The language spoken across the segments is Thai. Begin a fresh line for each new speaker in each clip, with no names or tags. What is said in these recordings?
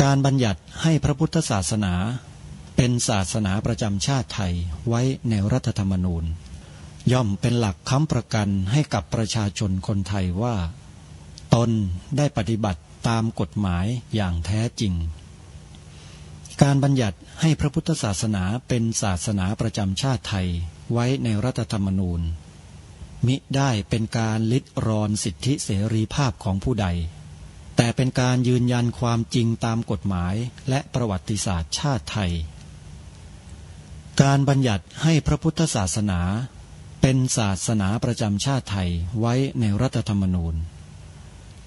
การบัญญัติให้พระพุทธศาสนาเป็นศาสนาประจำชาติไทยไว้ในรัฐธรรมนูญย่อมเป็นหลักค้ำประกันให้กับประชาชนคนไทยว่าตนได้ปฏิบัติตามกฎหมายอย่างแท้จริงการบัญญัติให้พระพุทธศาสนาเป็นศาสนาประจำชาติไทยไว้ในรัฐธรรมนูญมิได้เป็นการลิดรอนสิทธิเสรีภาพของผู้ใดแต่เป็นการยืนยันความจริงตามกฎหมายและประวัติศาสตร์ชาติไทยการบัญญัติให้พระพุทธศาสนาเป็นศาสนาประจำชาติไทยไว้ในรัฐธรรมนูญ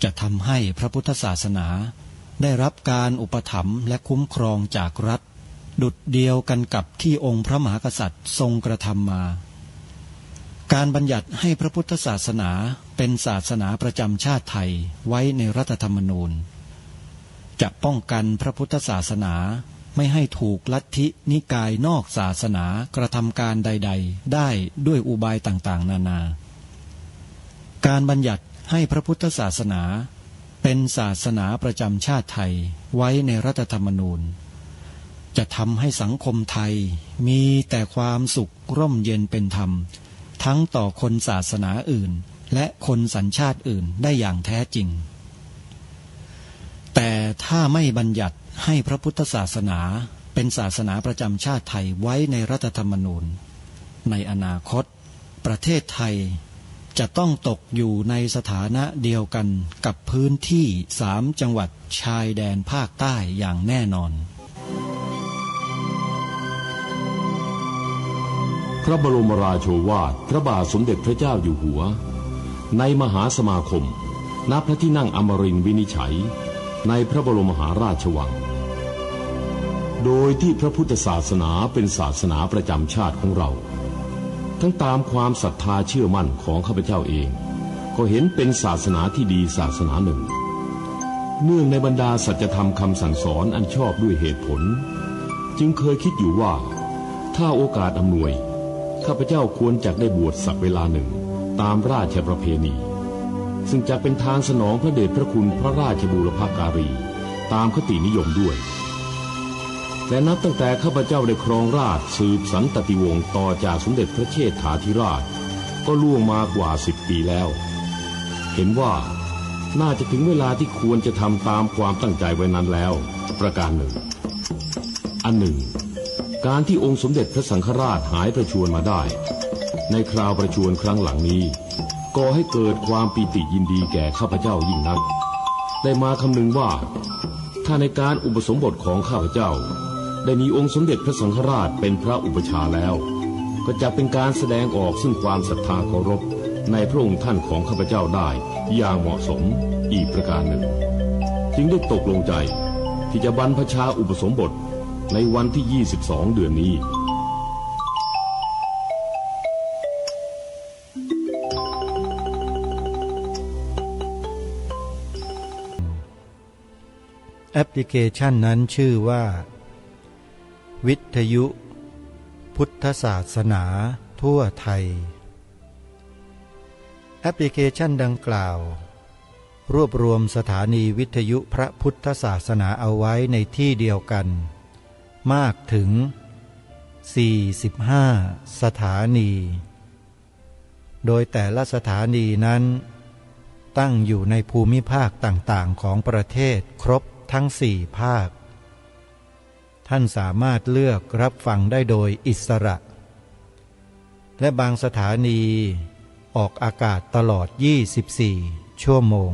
จะทำให้พระพุทธศาสนาได้รับการอุปถัมภ์และคุ้มครองจากรัฐดุจเดียวกันกับที่องค์พระมหากษัตริย์ทรงกระทำมาการบัญญัติให้พระพุทธศาสนาเป็นศาสนาประจำชาติไทยไว้ในรัฐธรรมนูญจะป้องกันพระพุทธศาสนาไม่ให้ถูกลัทธินิกายนอกศาสนากระทำการใดๆได้ด้วยอุบายต่างๆนานาการบัญญัติให้พระพุทธศาสนาเป็นศาสนาประจำชาติไทยไว้ในรัฐธรรมนูญจะทำให้สังคมไทยมีแต่ความสุขร่มเย็นเป็นธรรมทั้งต่อคนศาสนาอื่นและคนสัญชาติอื่นได้อย่างแท้จริงแต่ถ้าไม่บัญญัติให้พระพุทธศาสนาเป็นศาสนาประจำชาติไทยไว้ในรัฐธรรมนูญในอนาคตประเทศไทยจะต้องตกอยู่ในสถานะเดียวกันกับพื้นที่3 จังหวัดชายแดนภาคใต้อย่างแน่นอน
พระบรมราโชวาทพระบาทสมเด็จพระเจ้าอยู่หัวในมหาสมาคมณพระที่นั่งอมรินทร์วินิจฉัยในพระบรมมหาราชวังโดยที่พระพุทธศาสนาเป็นศาสนาประจำชาติของเราทั้งตามความศรัทธาเชื่อมั่นของข้าพเจ้าเองก็เห็นเป็นศาสนาที่ดีศาสนาหนึ่งเนื่องในบรรดาสัจธรรมคำสั่งสอนอันชอบด้วยเหตุผลจึงเคยคิดอยู่ว่าถ้าโอกาสอำนวยข้าพเจ้าควรจะได้บวชสักเวลาหนึ่งตามราชประเพณีซึ่งจะเป็นทางสนองพระเดชพระคุณพระราชบูรพการีตามคตินิยมด้วยแต่นับตั้งแต่ข้าพเจ้าได้ครองราชย์สืบสันตติวงศ์ต่อจากสมเด็จพระเชษฐาธิราชก็ล่วงมากว่า10 ปีแล้วเห็นว่าน่าจะถึงเวลาที่ควรจะทำตามความตั้งใจไว้นั้นแล้วประการหนึ่งอันหนึ่งการที่องค์สมเด็จพระสังฆราชหายประชวรมาได้ในคราวประชวรครั้งหลังนี้ก่อให้เกิดความปีติยินดีแก่ข้าพเจ้ายิ่งนักได้มาคำนึงว่าถ้าในการอุปสมบทของข้าพเจ้าได้มีองค์สมเด็จพระสังฆราชเป็นพระอุปชาแล้วก็จะเป็นการแสดงออกซึ่งความศรัทธาเคารพในพระองค์ท่านของข้าพเจ้าได้อย่างเหมาะสมอีกประการหนึ่งจึงได้ตกลงใจที่จะบรรพชาอุปสมบทในวันที่22 เดือนนี้
แอปพลิเคชันนั้นชื่อว่าวิทยุพุทธศาสนาทั่วไทยแอปพลิเคชันดังกล่าวรวบรวมสถานีวิทยุพระพุทธศาสนาเอาไว้ในที่เดียวกันมากถึง45 สถานีโดยแต่ละสถานีนั้นตั้งอยู่ในภูมิภาคต่างๆของประเทศครบทั้ง4 ภาคท่านสามารถเลือกรับฟังได้โดยอิสระและบางสถานีออกอากาศตลอด24 ชั่วโมง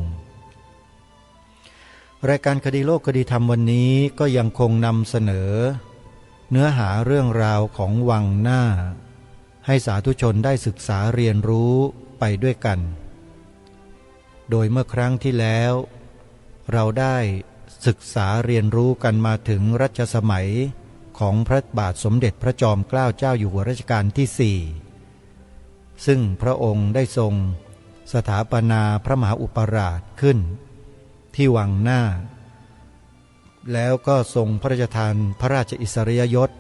รายการคดีโลกคดีธรรมวันนี้ก็ยังคงนำเสนอเนื้อหาเรื่องราวของวังหน้าให้สาธุชนได้ศึกษาเรียนรู้ไปด้วยกันโดยเมื่อครั้งที่แล้วเราได้ศึกษาเรียนรู้กันมาถึงรัชสมัยของพระบาทสมเด็จพระจอมเกล้าเจ้าอยู่หัวรัชกาลที่4ซึ่งพระองค์ได้ทรงสถาปนาพระมหาอุปราชขึ้นที่วังหน้าแล้วก็ทรงพระราชทานพระราชอิสริยยศ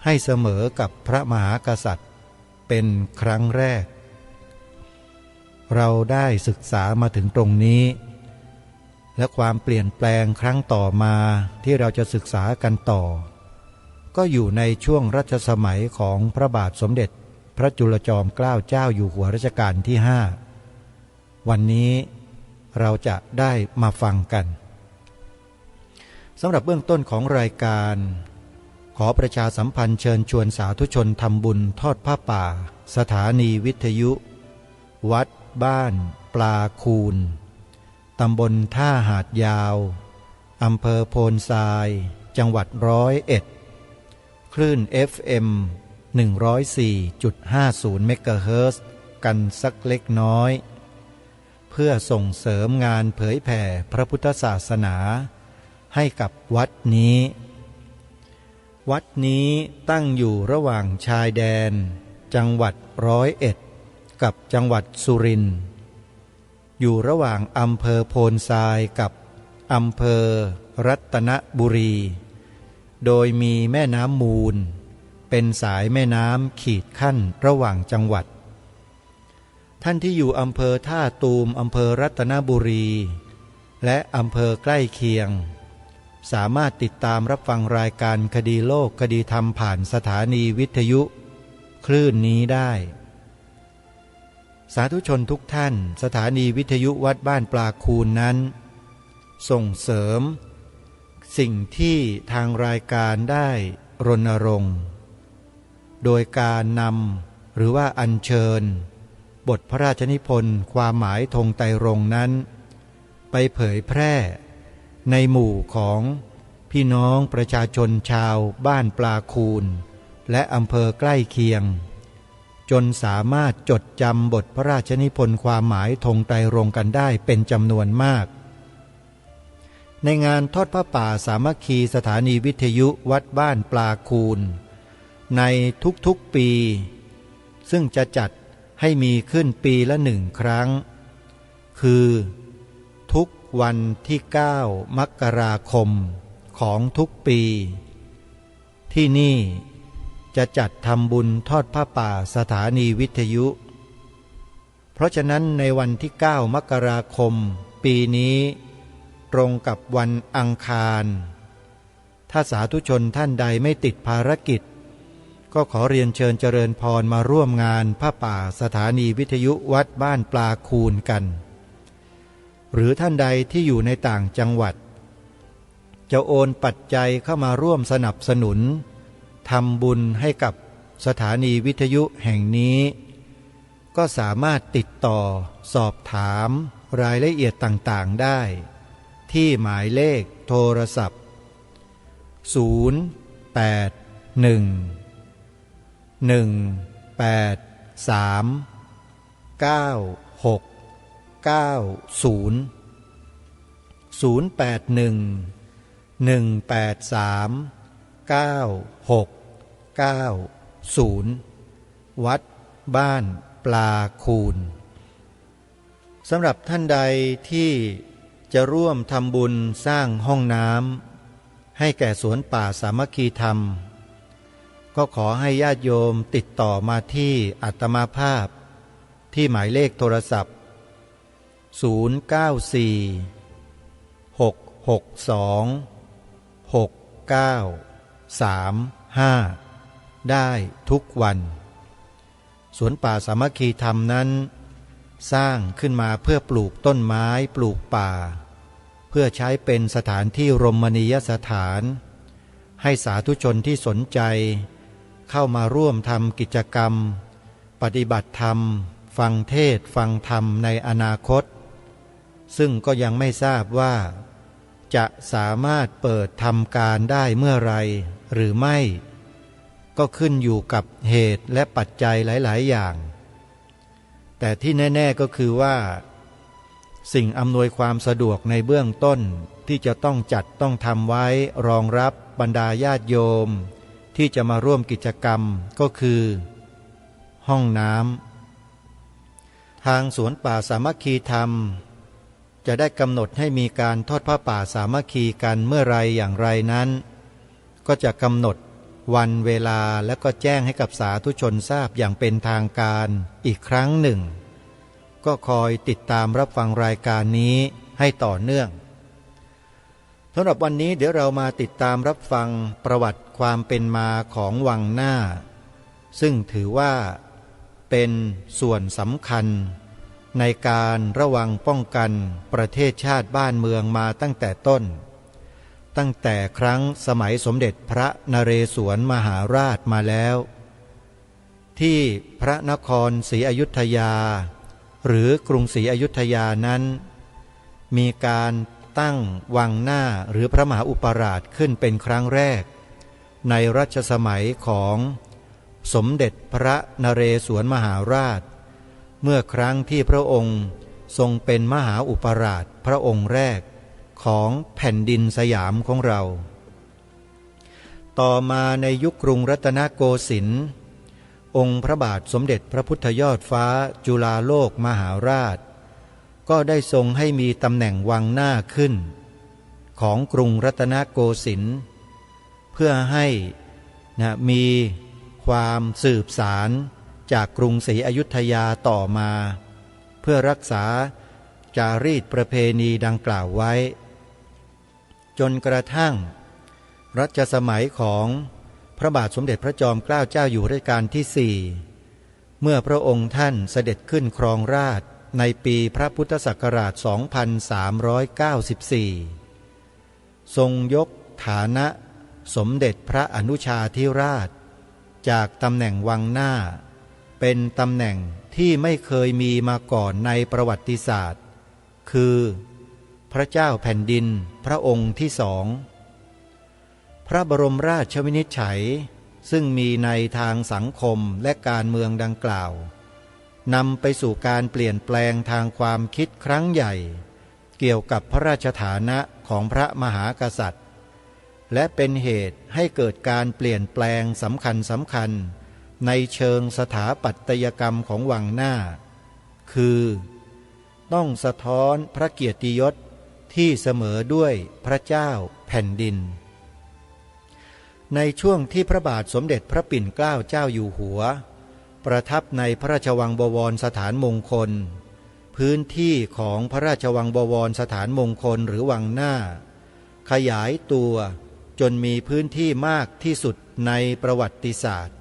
ให้เสมอกับพระมหากษัตริย์เป็นครั้งแรกเราได้ศึกษามาถึงตรงนี้ และความเปลี่ยนแปลงครั้งต่อมาที่เราจะศึกษากันต่อก็อยู่ในช่วงรัชสมัยของพระบาทสมเด็จพระจุลจอมเกล้าเจ้าอยู่หัวรัชกาลที่5วันนี้เราจะได้มาฟังกันสำหรับเบื้องต้นของรายการขอประชาสัมพันธ์เชิญชวนสาธุชนทำบุญทอดผ้าป่าสถานีวิทยุวัดบ้านปลาคูนตำบลท่าหาดยาวอำเภอโพนทรายจังหวัด101คลื่น FM 104.50 เมกะเฮิรตซ์กันสักเล็กน้อยเพื่อส่งเสริมงานเผยแผ่พระพุทธศาสนาให้กับวัดนี้วัดนี้ตั้งอยู่ระหว่างชายแดนจังหวัด101กับจังหวัดสุรินทร์อยู่ระหว่างอำเภอโพนทรายกับอำเภอรัตนบุรีโดยมีแม่น้ำมูลเป็นสายแม่น้ำขีดขั้นระหว่างจังหวัดท่านที่อยู่อำเภอท่าตูมอำเภอรัตนบุรีและอำเภอใกล้เคียงสามารถติดตามรับฟังรายการคดีโลกคดีธรรมผ่านสถานีวิทยุคลื่นนี้ได้สาธุชนทุกท่านสถานีวิทยุวัดบ้านปลาคูนนั้นส่งเสริมสิ่งที่ทางรายการได้รณรงค์โดยการนำหรือว่าอัญเชิญบทพระราชนิพนธ์ความหมายธงไตรรงค์นั้นไปเผยแพร่ในหมู่ของพี่น้องประชาชนชาวบ้านปลาคูนและอำเภอใกล้เคียงจนสามารถจดจำบทพระราชนิพนธ์ความหมายธงไตรรงค์กันได้เป็นจำนวนมากในงานทอดผ้าป่าสามัคคีสถานีวิทยุวัดบ้านปลาคูนในทุกๆปีซึ่งจะจัดให้มีขึ้นปีละ1 ครั้งคือทุกวันที่9 มกราคมของทุกปีที่นี่จะจัดทำบุญทอดผ้าป่าสถานีวิทยุเพราะฉะนั้นในวันที่9 มกราคมปีนี้ตรงกับวันอังคารถ้าสาธุชนท่านใดไม่ติดภารกิจก็ขอเรียนเชิญเจริญพรมาร่วมงานผ้าป่าสถานีวิทยุวัดบ้านปลาคูนกันหรือท่านใดที่อยู่ในต่างจังหวัดจะโอนปัจจัยเข้ามาร่วมสนับสนุนทำบุญให้กับสถานีวิทยุแห่งนี้ก็สามารถติดต่อสอบถามรายละเอียดต่างๆได้ที่หมายเลขโทรศัพท์วัดบ้านปลาคูนสำหรับท่านใดที่จะร่วมทำบุญสร้างห้องน้ำให้แก่สวนป่าสามัคคีธรรมก็ขอให้ญาติโยมติดต่อมาที่อาตมาภาพที่หมายเลขโทรศัพท์094-662-6935ได้ทุกวันสวนป่าสามัคคีธรรมนั้นสร้างขึ้นมาเพื่อปลูกต้นไม้ปลูกป่าเพื่อใช้เป็นสถานที่รมณียสถานให้สาธุชนที่สนใจเข้ามาร่วมทำกิจกรรมปฏิบัติธรรมฟังเทศน์ฟังธรรมในอนาคตซึ่งก็ยังไม่ทราบว่าจะสามารถเปิดทำการได้เมื่อไรหรือไม่ก็ขึ้นอยู่กับเหตุและปัจจัยหลายๆอย่างแต่ที่แน่ๆก็คือว่าสิ่งอำนวยความสะดวกในเบื้องต้นที่จะต้องจัดต้องทำไว้รองรับบรรดาญาติโยมที่จะมาร่วมกิจกรรมก็คือห้องน้ำทางสวนป่าสามัคคีธรรมจะได้กำหนดให้มีการทอดผ้าป่าสามัคคีกันเมื่อไรอย่างไรนั้นก็จะกำหนดวันเวลาและก็แจ้งให้กับสาธุชนทราบอย่างเป็นทางการอีกครั้งหนึ่งก็คอยติดตามรับฟังรายการนี้ให้ต่อเนื่อง สำหรับวันนี้เดี๋ยวเรามาติดตามรับฟังประวัติความเป็นมาของวังหน้าซึ่งถือว่าเป็นส่วนสำคัญในการระวังป้องกันประเทศชาติบ้านเมืองมาตั้งแต่ต้นตั้งแต่ครั้งสมัยสมเด็จพระนเรศวรมหาราชมาแล้วที่พระนครศรีอยุธยาหรือกรุงศรีอยุธยานั้นมีการตั้งวังหน้าหรือพระมหาอุปราชขึ้นเป็นครั้งแรกในรัชสมัยของสมเด็จพระนเรศวรมหาราชเมื่อครั้งที่พระองค์ทรงเป็นมหาอุปราชพระองค์แรกของแผ่นดินสยามของเราต่อมาในยุคกรุงรัตนโกสินทร์องค์พระบาทสมเด็จพระพุทธยอดฟ้าจุฬาโลกมหาราชก็ได้ทรงให้มีตำแหน่งวังหน้าขึ้นของกรุงรัตนโกสินทร์เพื่อให้มีความสืบสารจากกรุงศรีอยุธยาต่อมาเพื่อรักษาจารีตประเพณีดังกล่าวไว้จนกระทั่งรัชสมัยของพระบาทสมเด็จพระจอมเกล้าเจ้าอยู่หัวรัชกาลที่ 4เมื่อพระองค์ท่านเสด็จขึ้นครองราชย์ในปีพระพุทธศักราช 2394 ทรงยกฐานะสมเด็จพระอนุชาธิราชจากตำแหน่งวังหน้าเป็นตำแหน่งที่ไม่เคยมีมาก่อนในประวัติศาสตร์คือพระเจ้าแผ่นดินพระองค์ที่สองพระบรมราชวินิจฉัยซึ่งมีในทางสังคมและการเมืองดังกล่าวนำไปสู่การเปลี่ยนแปลงทางความคิดครั้งใหญ่เกี่ยวกับพระราชฐานะของพระมหากษัตริย์และเป็นเหตุให้เกิดการเปลี่ยนแปลงสำคัญในเชิงสถาปัตยกรรมของวังหน้าคือต้องสะท้อนพระเกียรติยศที่เสมอด้วยพระเจ้าแผ่นดินในช่วงที่พระบาทสมเด็จพระปิ่นเกล้าเจ้าอยู่หัวประทับในพระราชวังบวรสถานมงคลพื้นที่ของพระราชวังบวรสถานมงคลหรือวังหน้าขยายตัวจนมีพื้นที่มากที่สุดในประวัติศาสตร์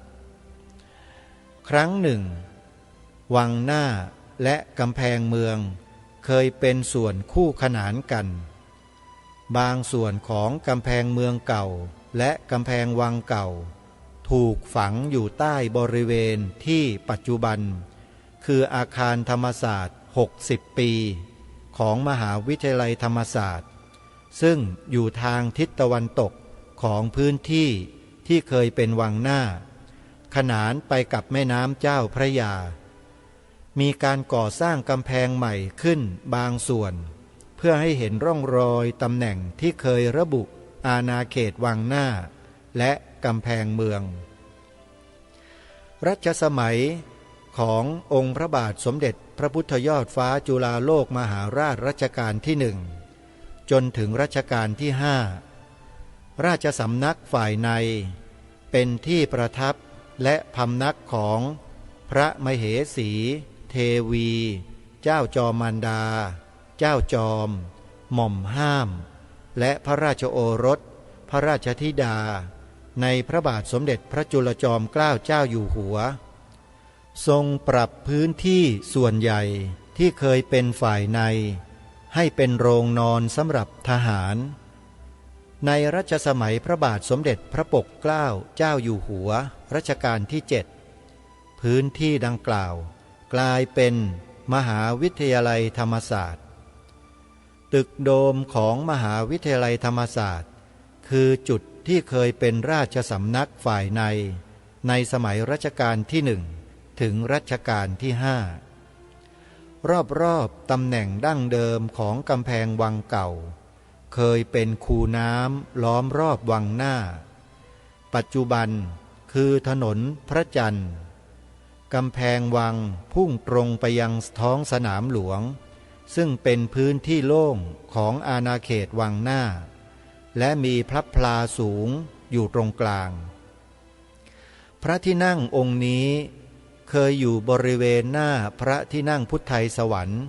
ครั้งหนึ่งวังหน้าและกำแพงเมืองเคยเป็นส่วนคู่ขนานกันบางส่วนของกำแพงเมืองเก่าและกำแพงวังเก่าถูกฝังอยู่ใต้บริเวณที่ปัจจุบันคืออาคารธรรมศาสตร์60 ปีของมหาวิทยาลัยธรรมศาสตร์ซึ่งอยู่ทางทิศตะวันตกของพื้นที่ที่เคยเป็นวังหน้าขนานไปกับแม่น้ำเจ้าพระยามีการก่อสร้างกำแพงใหม่ขึ้นบางส่วนเพื่อให้เห็นร่องรอยตำแหน่งที่เคยระบุอาณาเขตวังหน้าและกำแพงเมืองรัชสมัยขององค์พระบาทสมเด็จพระพุทธยอดฟ้าจุฬาโลกมหาราชรัชกาลที่ 1จนถึงรัชกาลที่ 5ราชสำนักฝ่ายในเป็นที่ประทับและพำนักของพระมเหสีเทวีเจ้าจอมมารดาเจ้าจอมหม่อมห้ามและพระราชโอรสพระราชธิดาในพระบาทสมเด็จพระจุลจอมเกล้าเจ้าอยู่หัวทรงปรับพื้นที่ส่วนใหญ่ที่เคยเป็นฝ่ายในให้เป็นโรงนอนสำหรับทหารในรัชสมัยพระบาทสมเด็จพระปกเกล้าเจ้าอยู่หัวรัชกาลที่ 7พื้นที่ดังกล่าวกลายเป็นมหาวิทยาลัยธรรมศาสตร์ตึกโดมของมหาวิทยาลัยธรรมศาสตร์คือจุดที่เคยเป็นราชสำนักฝ่ายในสมัยรัชกาลที่ 1ถึงรัชกาลที่ 5รอบๆตำแหน่งดั้งเดิมของกำแพงวังเก่าเคยเป็นคูน้ำล้อมรอบวังหน้าปัจจุบันคือถนนพระจันทร์กำแพงวังพุ่งตรงไปยังท้องสนามหลวงซึ่งเป็นพื้นที่โล่งของอาณาเขตวังหน้าและมีพระพลาสูงอยู่ตรงกลางพระที่นั่งองค์นี้เคยอยู่บริเวณหน้าพระที่นั่งพุทธไทยสวรรค์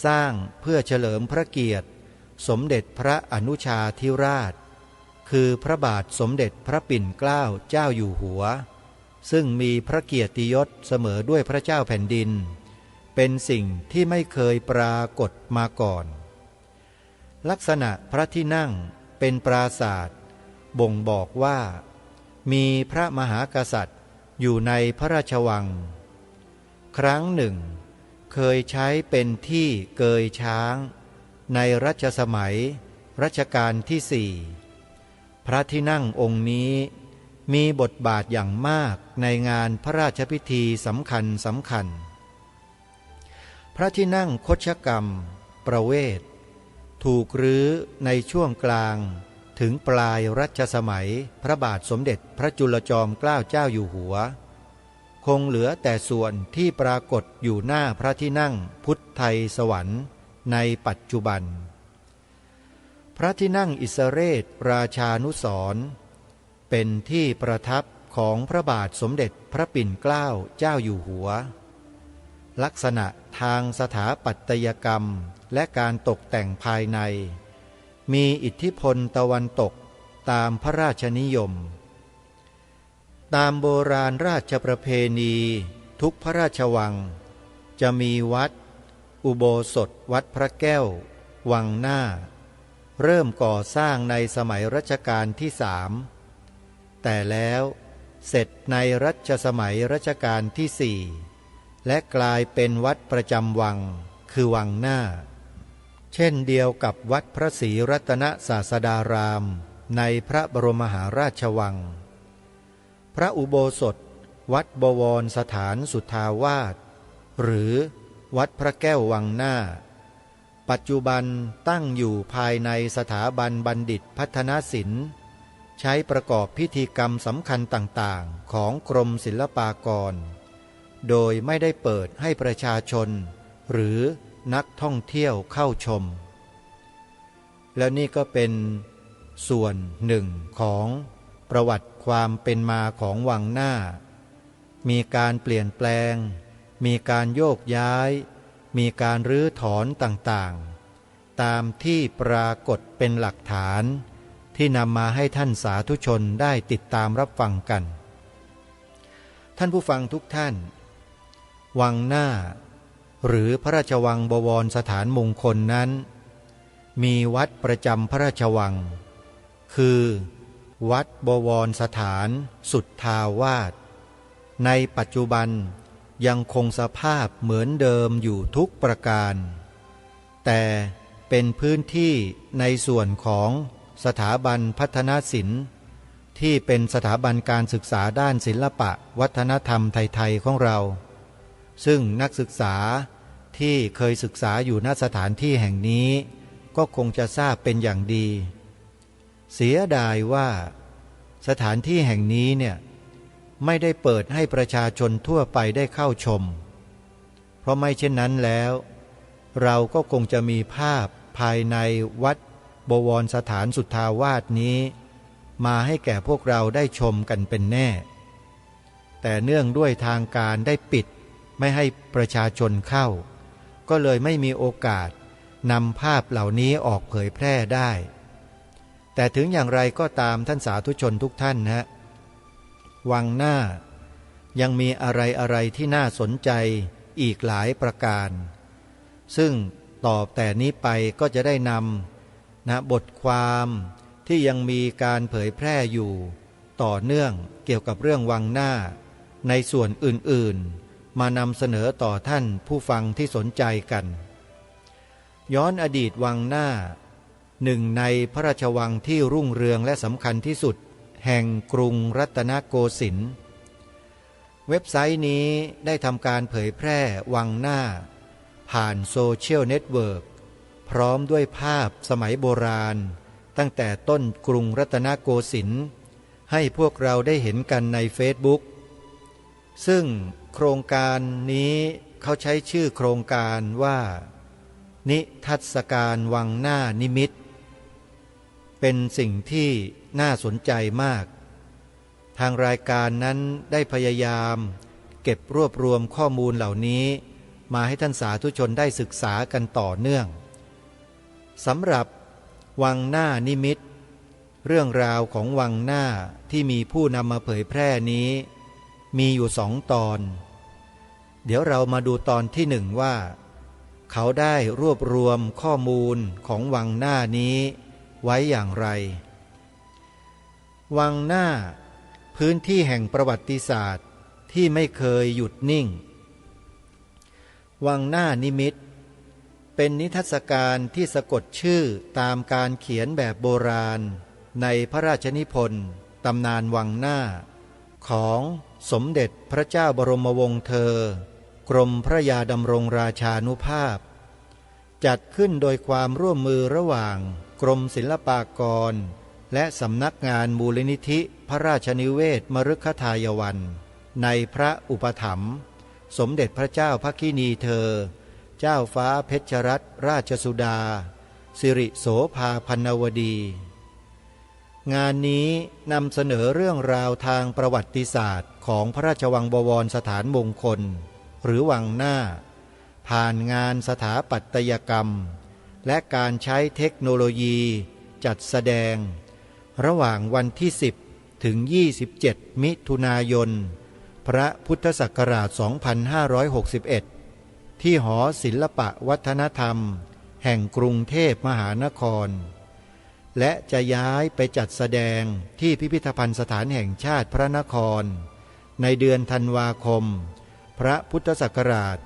สร้างเพื่อเฉลิมพระเกียรติ สมเด็จพระอนุชาธิราชคือพระบาทสมเด็จพระปิ่นเกล้าเจ้าอยู่หัวซึ่งมีพระเกียรติยศเสมอด้วยพระเจ้าแผ่นดินเป็นสิ่งที่ไม่เคยปรากฏมาก่อนลักษณะพระที่นั่งเป็นปราสาทบ่งบอกว่ามีพระมหากษัตริย์อยู่ในพระราชวังครั้งหนึ่งเคยใช้เป็นที่เกยช้างในรัชสมัยรัชกาลที่สี่พระที่นั่งองค์นี้มีบทบาทอย่างมากในงานพระราชพิธีสำคัญพระที่นั่งคชกรรมประเวศถูกรื้อในช่วงกลางถึงปลายรัชสมัยพระบาทสมเด็จพระจุลจอมเกล้าเจ้าอยู่หัวคงเหลือแต่ส่วนที่ปรากฏอยู่หน้าพระที่นั่งพุทธไทยสวรรค์ในปัจจุบันพระที่นั่งอิสเรศราชานุสรณ์เป็นที่ประทับของพระบาทสมเด็จพระปิ่นเกล้าเจ้าอยู่หัวลักษณะทางสถาปัตยกรรมและการตกแต่งภายในมีอิทธิพลตะวันตกตามพระราชนิยมตามโบราณราชประเพณีทุกพระราชวังจะมีวัดอุโบสถวัดพระแก้ววังหน้าเริ่มก่อสร้างในสมัยรัชกาลที่3แต่แล้วเสร็จในรัชสมัยรัชกาลที่4และกลายเป็นวัดประจำวังคือวังหน้าเช่นเดียวกับวัดพระศรีรัตนศาสดารามในพระบรมมหาราชวังพระอุโบสถวัดบวรสถานสุทธาวาสหรือวัดพระแก้ววังหน้าปัจจุบันตั้งอยู่ภายในสถาบันบัณฑิตพัฒนศิลป์ใช้ประกอบพิธีกรรมสำคัญต่างๆของกรมศิลปากรโดยไม่ได้เปิดให้ประชาชนหรือนักท่องเที่ยวเข้าชมแล้วนี่ก็เป็นส่วนหนึ่งของประวัติความเป็นมาของวังหน้ามีการเปลี่ยนแปลงมีการโยกย้ายมีการรื้อถอนต่างๆตามที่ปรากฏเป็นหลักฐานที่นำมาให้ท่านสาธุชนได้ติดตามรับฟังกันท่านผู้ฟังทุกท่านวังหน้าหรือพระราชวังบวรสถานมงคลนั้นมีวัดประจำพระราชวังคือวัดบวรสถานสุทธาวาสในปัจจุบันยังคงสภาพเหมือนเดิมอยู่ทุกประการแต่เป็นพื้นที่ในส่วนของสถาบันพัฒนศิลป์ที่เป็นสถาบันการศึกษาด้านศิลปะวัฒนธรรมไทยๆของเราซึ่งนักศึกษาที่เคยศึกษาอยู่ณสถานที่แห่งนี้ก็คงจะทราบเป็นอย่างดีเสียดายว่าสถานที่แห่งนี้เนี่ยไม่ได้เปิดให้ประชาชนทั่วไปได้เข้าชมเพราะไม่เช่นนั้นแล้วเราก็คงจะมีภาพภายในวัดบวรสถานสุทธาวาสนี้มาให้แก่พวกเราได้ชมกันเป็นแน่แต่เนื่องด้วยทางการได้ปิดไม่ให้ประชาชนเข้าก็เลยไม่มีโอกาสนำภาพเหล่านี้ออกเผยแพร่ได้แต่ถึงอย่างไรก็ตามท่านสาธุชนทุกท่านนะวังหน้ายังมีอะไรที่น่าสนใจอีกหลายประการซึ่งต่อแต่นี้ไปก็จะได้นำบทความที่ยังมีการเผยแพร่อยู่ต่อเนื่องเกี่ยวกับเรื่องวังหน้าในส่วนอื่นๆมานำเสนอต่อท่านผู้ฟังที่สนใจกันย้อนอดีตวังหน้าหนึ่งในพระราชวังที่รุ่งเรืองและสำคัญที่สุดแห่งกรุงรัตนโกสินทร์เว็บไซต์นี้ได้ทำการเผยแพร่วังหน้าผ่านโซเชียลเน็ตเวิร์กพร้อมด้วยภาพสมัยโบราณตั้งแต่ต้นกรุงรัตนโกสินทร์ให้พวกเราได้เห็นกันในเฟซบุ๊กซึ่งโครงการนี้เขาใช้ชื่อโครงการว่านิทรรศการวังหน้านิมิตเป็นสิ่งที่น่าสนใจมากทางรายการนั้นได้พยายามเก็บรวบรวมข้อมูลเหล่านี้มาให้ท่านสาธุชนได้ศึกษากันต่อเนื่องสำหรับ วังหน้านิมิตเรื่องราวของวังหน้าที่มีผู้นำมาเผยแพร่นี้มีอยู่2 ตอนเดี๋ยวเรามาดูตอนที่1ว่าเขาได้รวบรวมข้อมูลของวังหน้านี้ไว้อย่างไรวังหน้าพื้นที่แห่งประวัติศาสตร์ที่ไม่เคยหยุดนิ่งวังหน้านิมิตเป็นนิทรรศการที่สะกดชื่อตามการเขียนแบบโบราณในพระราชนิพนธ์ตำนานวังหน้าของสมเด็จพระเจ้าบรมวงศ์เธอกรมพระยาดำรงราชานุภาพจัดขึ้นโดยความร่วมมือระหว่างกรมศิลปากรและสำนักงานมูลนิธิพระราชนิเวศมฤคทายวันในพระอุปถัมภ์สมเด็จพระเจ้าพระคินีเธอเจ้าฟ้าเพชรรัตนราชสุดาสิริโสภาพันวดีงานนี้นำเสนอเรื่องราวทางประวัติศาสตร์ของพระราชวังบวรสถานมงคลหรือวังหน้าผ่านงานสถาปัตยกรรมและการใช้เทคโนโลยีจัดแสดงระหว่างวันที่10ถึง27มิถุนายนพระพุทธศักราช2561ที่หอศิลปวัฒนธรรมแห่งกรุงเทพมหานครและจะย้ายไปจัดแสดงที่พิพิธภัณฑ์สถานแห่งชาติพระนครในเดือนธันวาคมพระพุทธศักราช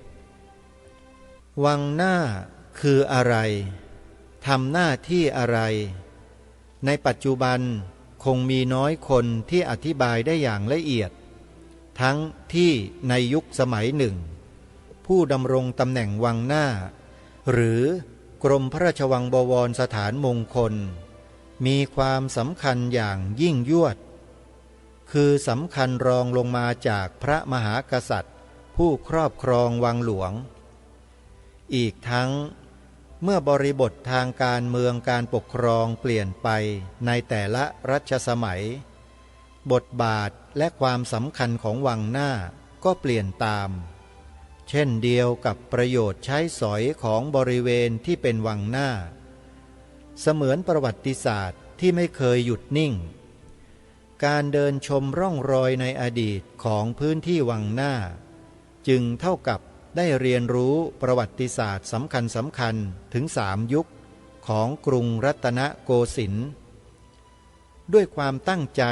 2561วังหน้าคืออะไรทำหน้าที่อะไรในปัจจุบันคงมีน้อยคนที่อธิบายได้อย่างละเอียดทั้งที่ในยุคสมัยหนึ่งผู้ดำรงตำแหน่งวังหน้าหรือกรมพระราชวังบวรสถานมงคลมีความสำคัญอย่างยิ่งยวดคือสำคัญรองลงมาจากพระมหากษัตริย์ผู้ครอบครองวังหลวงอีกทั้งเมื่อบริบททางการเมืองการปกครองเปลี่ยนไปในแต่ละรัชสมัยบทบาทและความสำคัญของวังหน้าก็เปลี่ยนตามเช่นเดียวกับประโยชน์ใช้สอยของบริเวณที่เป็นวังหน้าเสมือนประวัติศาสตร์ที่ไม่เคยหยุดนิ่งการเดินชมร่องรอยในอดีตของพื้นที่วังหน้าจึงเท่ากับได้เรียนรู้ประวัติศาสตร์สำคัญถึง3 ยุคของกรุงรัตนโกสินทร์ด้วยความตั้งใจ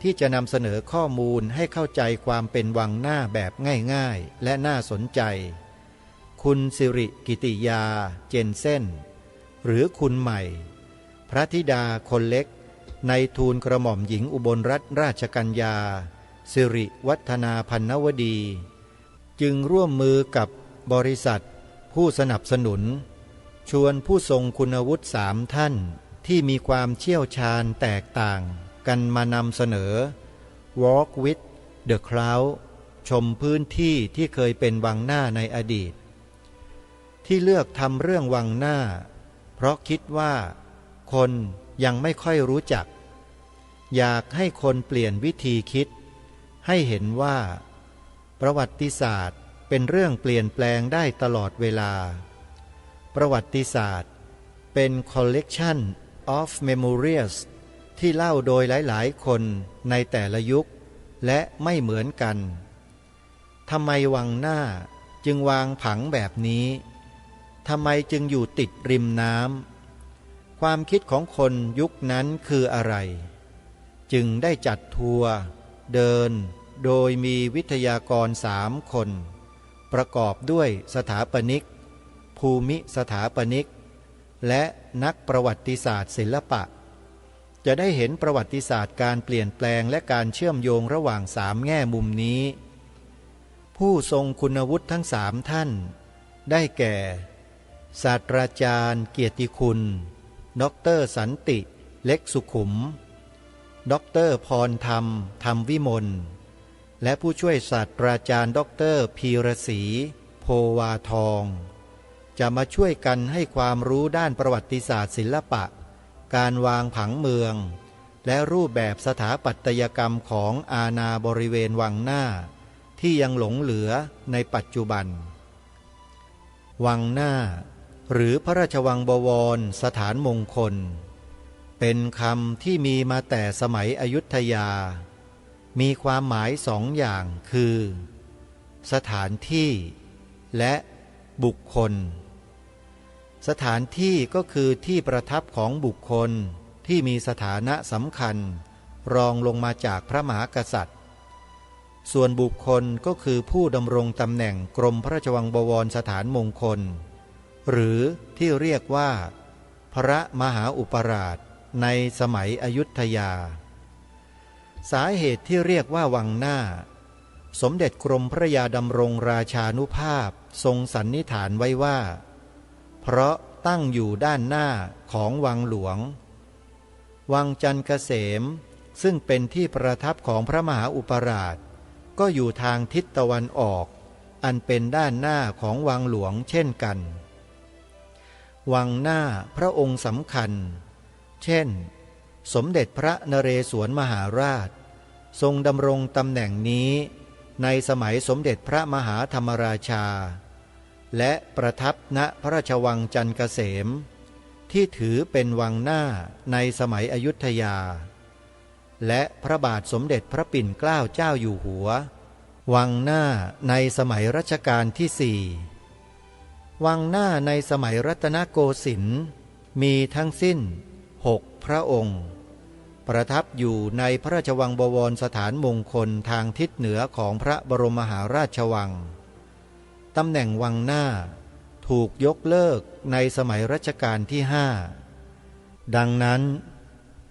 ที่จะนำเสนอข้อมูลให้เข้าใจความเป็นวังหน้าแบบง่ายๆและน่าสนใจคุณสิริกิติยาเจนเซ่นหรือคุณใหม่พระธิดาคนเล็กในทูลกระหม่อมหญิงอุบลรัตนราชกัญญาสิริวัฒนาพันนวดีจึงร่วมมือกับบริษัทผู้สนับสนุนชวนผู้ทรงคุณวุฒิ3 ท่านที่มีความเชี่ยวชาญแตกต่างกันมานำเสนอ Walk with the Cloud ชมพื้นที่ที่เคยเป็นวังหน้าในอดีตที่เลือกทำเรื่องวังหน้าเพราะคิดว่าคนยังไม่ค่อยรู้จักอยากให้คนเปลี่ยนวิธีคิดให้เห็นว่าประวัติศาสตร์เป็นเรื่องเปลี่ยนแปลงได้ตลอดเวลาประวัติศาสตร์เป็น collection of memories ที่เล่าโดยหลายๆคนในแต่ละยุคและไม่เหมือนกันทำไมวังหน้าจึงวางผังแบบนี้ทำไมจึงอยู่ติดริมน้ำความคิดของคนยุคนั้นคืออะไรจึงได้จัดทัวร์เดินโดยมีวิทยากร3 คนประกอบด้วยสถาปนิกภูมิสถาปนิกและนักประวัติศาสตร์ศิลปะจะได้เห็นประวัติศาสตร์การเปลี่ยนแปลงและการเชื่อมโยงระหว่าง3 แง่มุมนี้ผู้ทรงคุณวุฒิทั้ง3 ท่านได้แก่ศาสตราจารย์เกียรติคุณดร.สันติเล็กสุขุมดร.พรธรรมธรรมวิมลและผู้ช่วยศาสตราจารย์ดร.พีรศรีโพวาทองจะมาช่วยกันให้ความรู้ด้านประวัติศาสตร์ศิลปะการวางผังเมืองและรูปแบบสถาปัตยกรรมของอาณาบริเวณวังหน้าที่ยังหลงเหลือในปัจจุบันวังหน้า หรือพระราชวังบวรสถานมงคลเป็นคำที่มีมาแต่สมัยอยุธยามีความหมายสองอย่างคือสถานที่และบุคคลสถานที่ก็คือที่ประทับของบุคคลที่มีสถานะสำคัญรองลงมาจากพระมหากษัตริย์ส่วนบุคคลก็คือผู้ดำรงตำแหน่งกรมพระราชวังบวรสถานมงคลหรือที่เรียกว่าพระมหาอุปราชในสมัยอยุธยาสาเหตุที่เรียกว่าวังหน้าสมเด็จกรมพระยาดำรงราชานุภาพทรงสันนิษฐานไว้ว่าเพราะตั้งอยู่ด้านหน้าของวังหลวงวังจันทร์เกษมซึ่งเป็นที่ประทับของพระมหาอุปราชก็อยู่ทางทิศตะวันออกอันเป็นด้านหน้าของวังหลวงเช่นกันวังหน้าพระองค์สำคัญเช่นสมเด็จพระนเรศวรมหาราชทรงดำรงตำแหน่งนี้ในสมัยสมเด็จพระมหาธรรมราชาและประทับณพระราชวังจันทร์เกษมที่ถือเป็นวังหน้าในสมัยอยุธยาและพระบาทสมเด็จพระปิ่นเกล้าเจ้าอยู่หัววังหน้าในสมัยรัชกาลที่สี่วังหน้าในสมัยรัตนโกสินทร์มีทั้งสิ้น6พระองค์ประทับอยู่ในพระราชวังบวรสถานมงคลทางทิศเหนือของพระบรมมหาราชวังตำแหน่งวังหน้าถูกยกเลิกในสมัยรัชกาลที่5ดังนั้น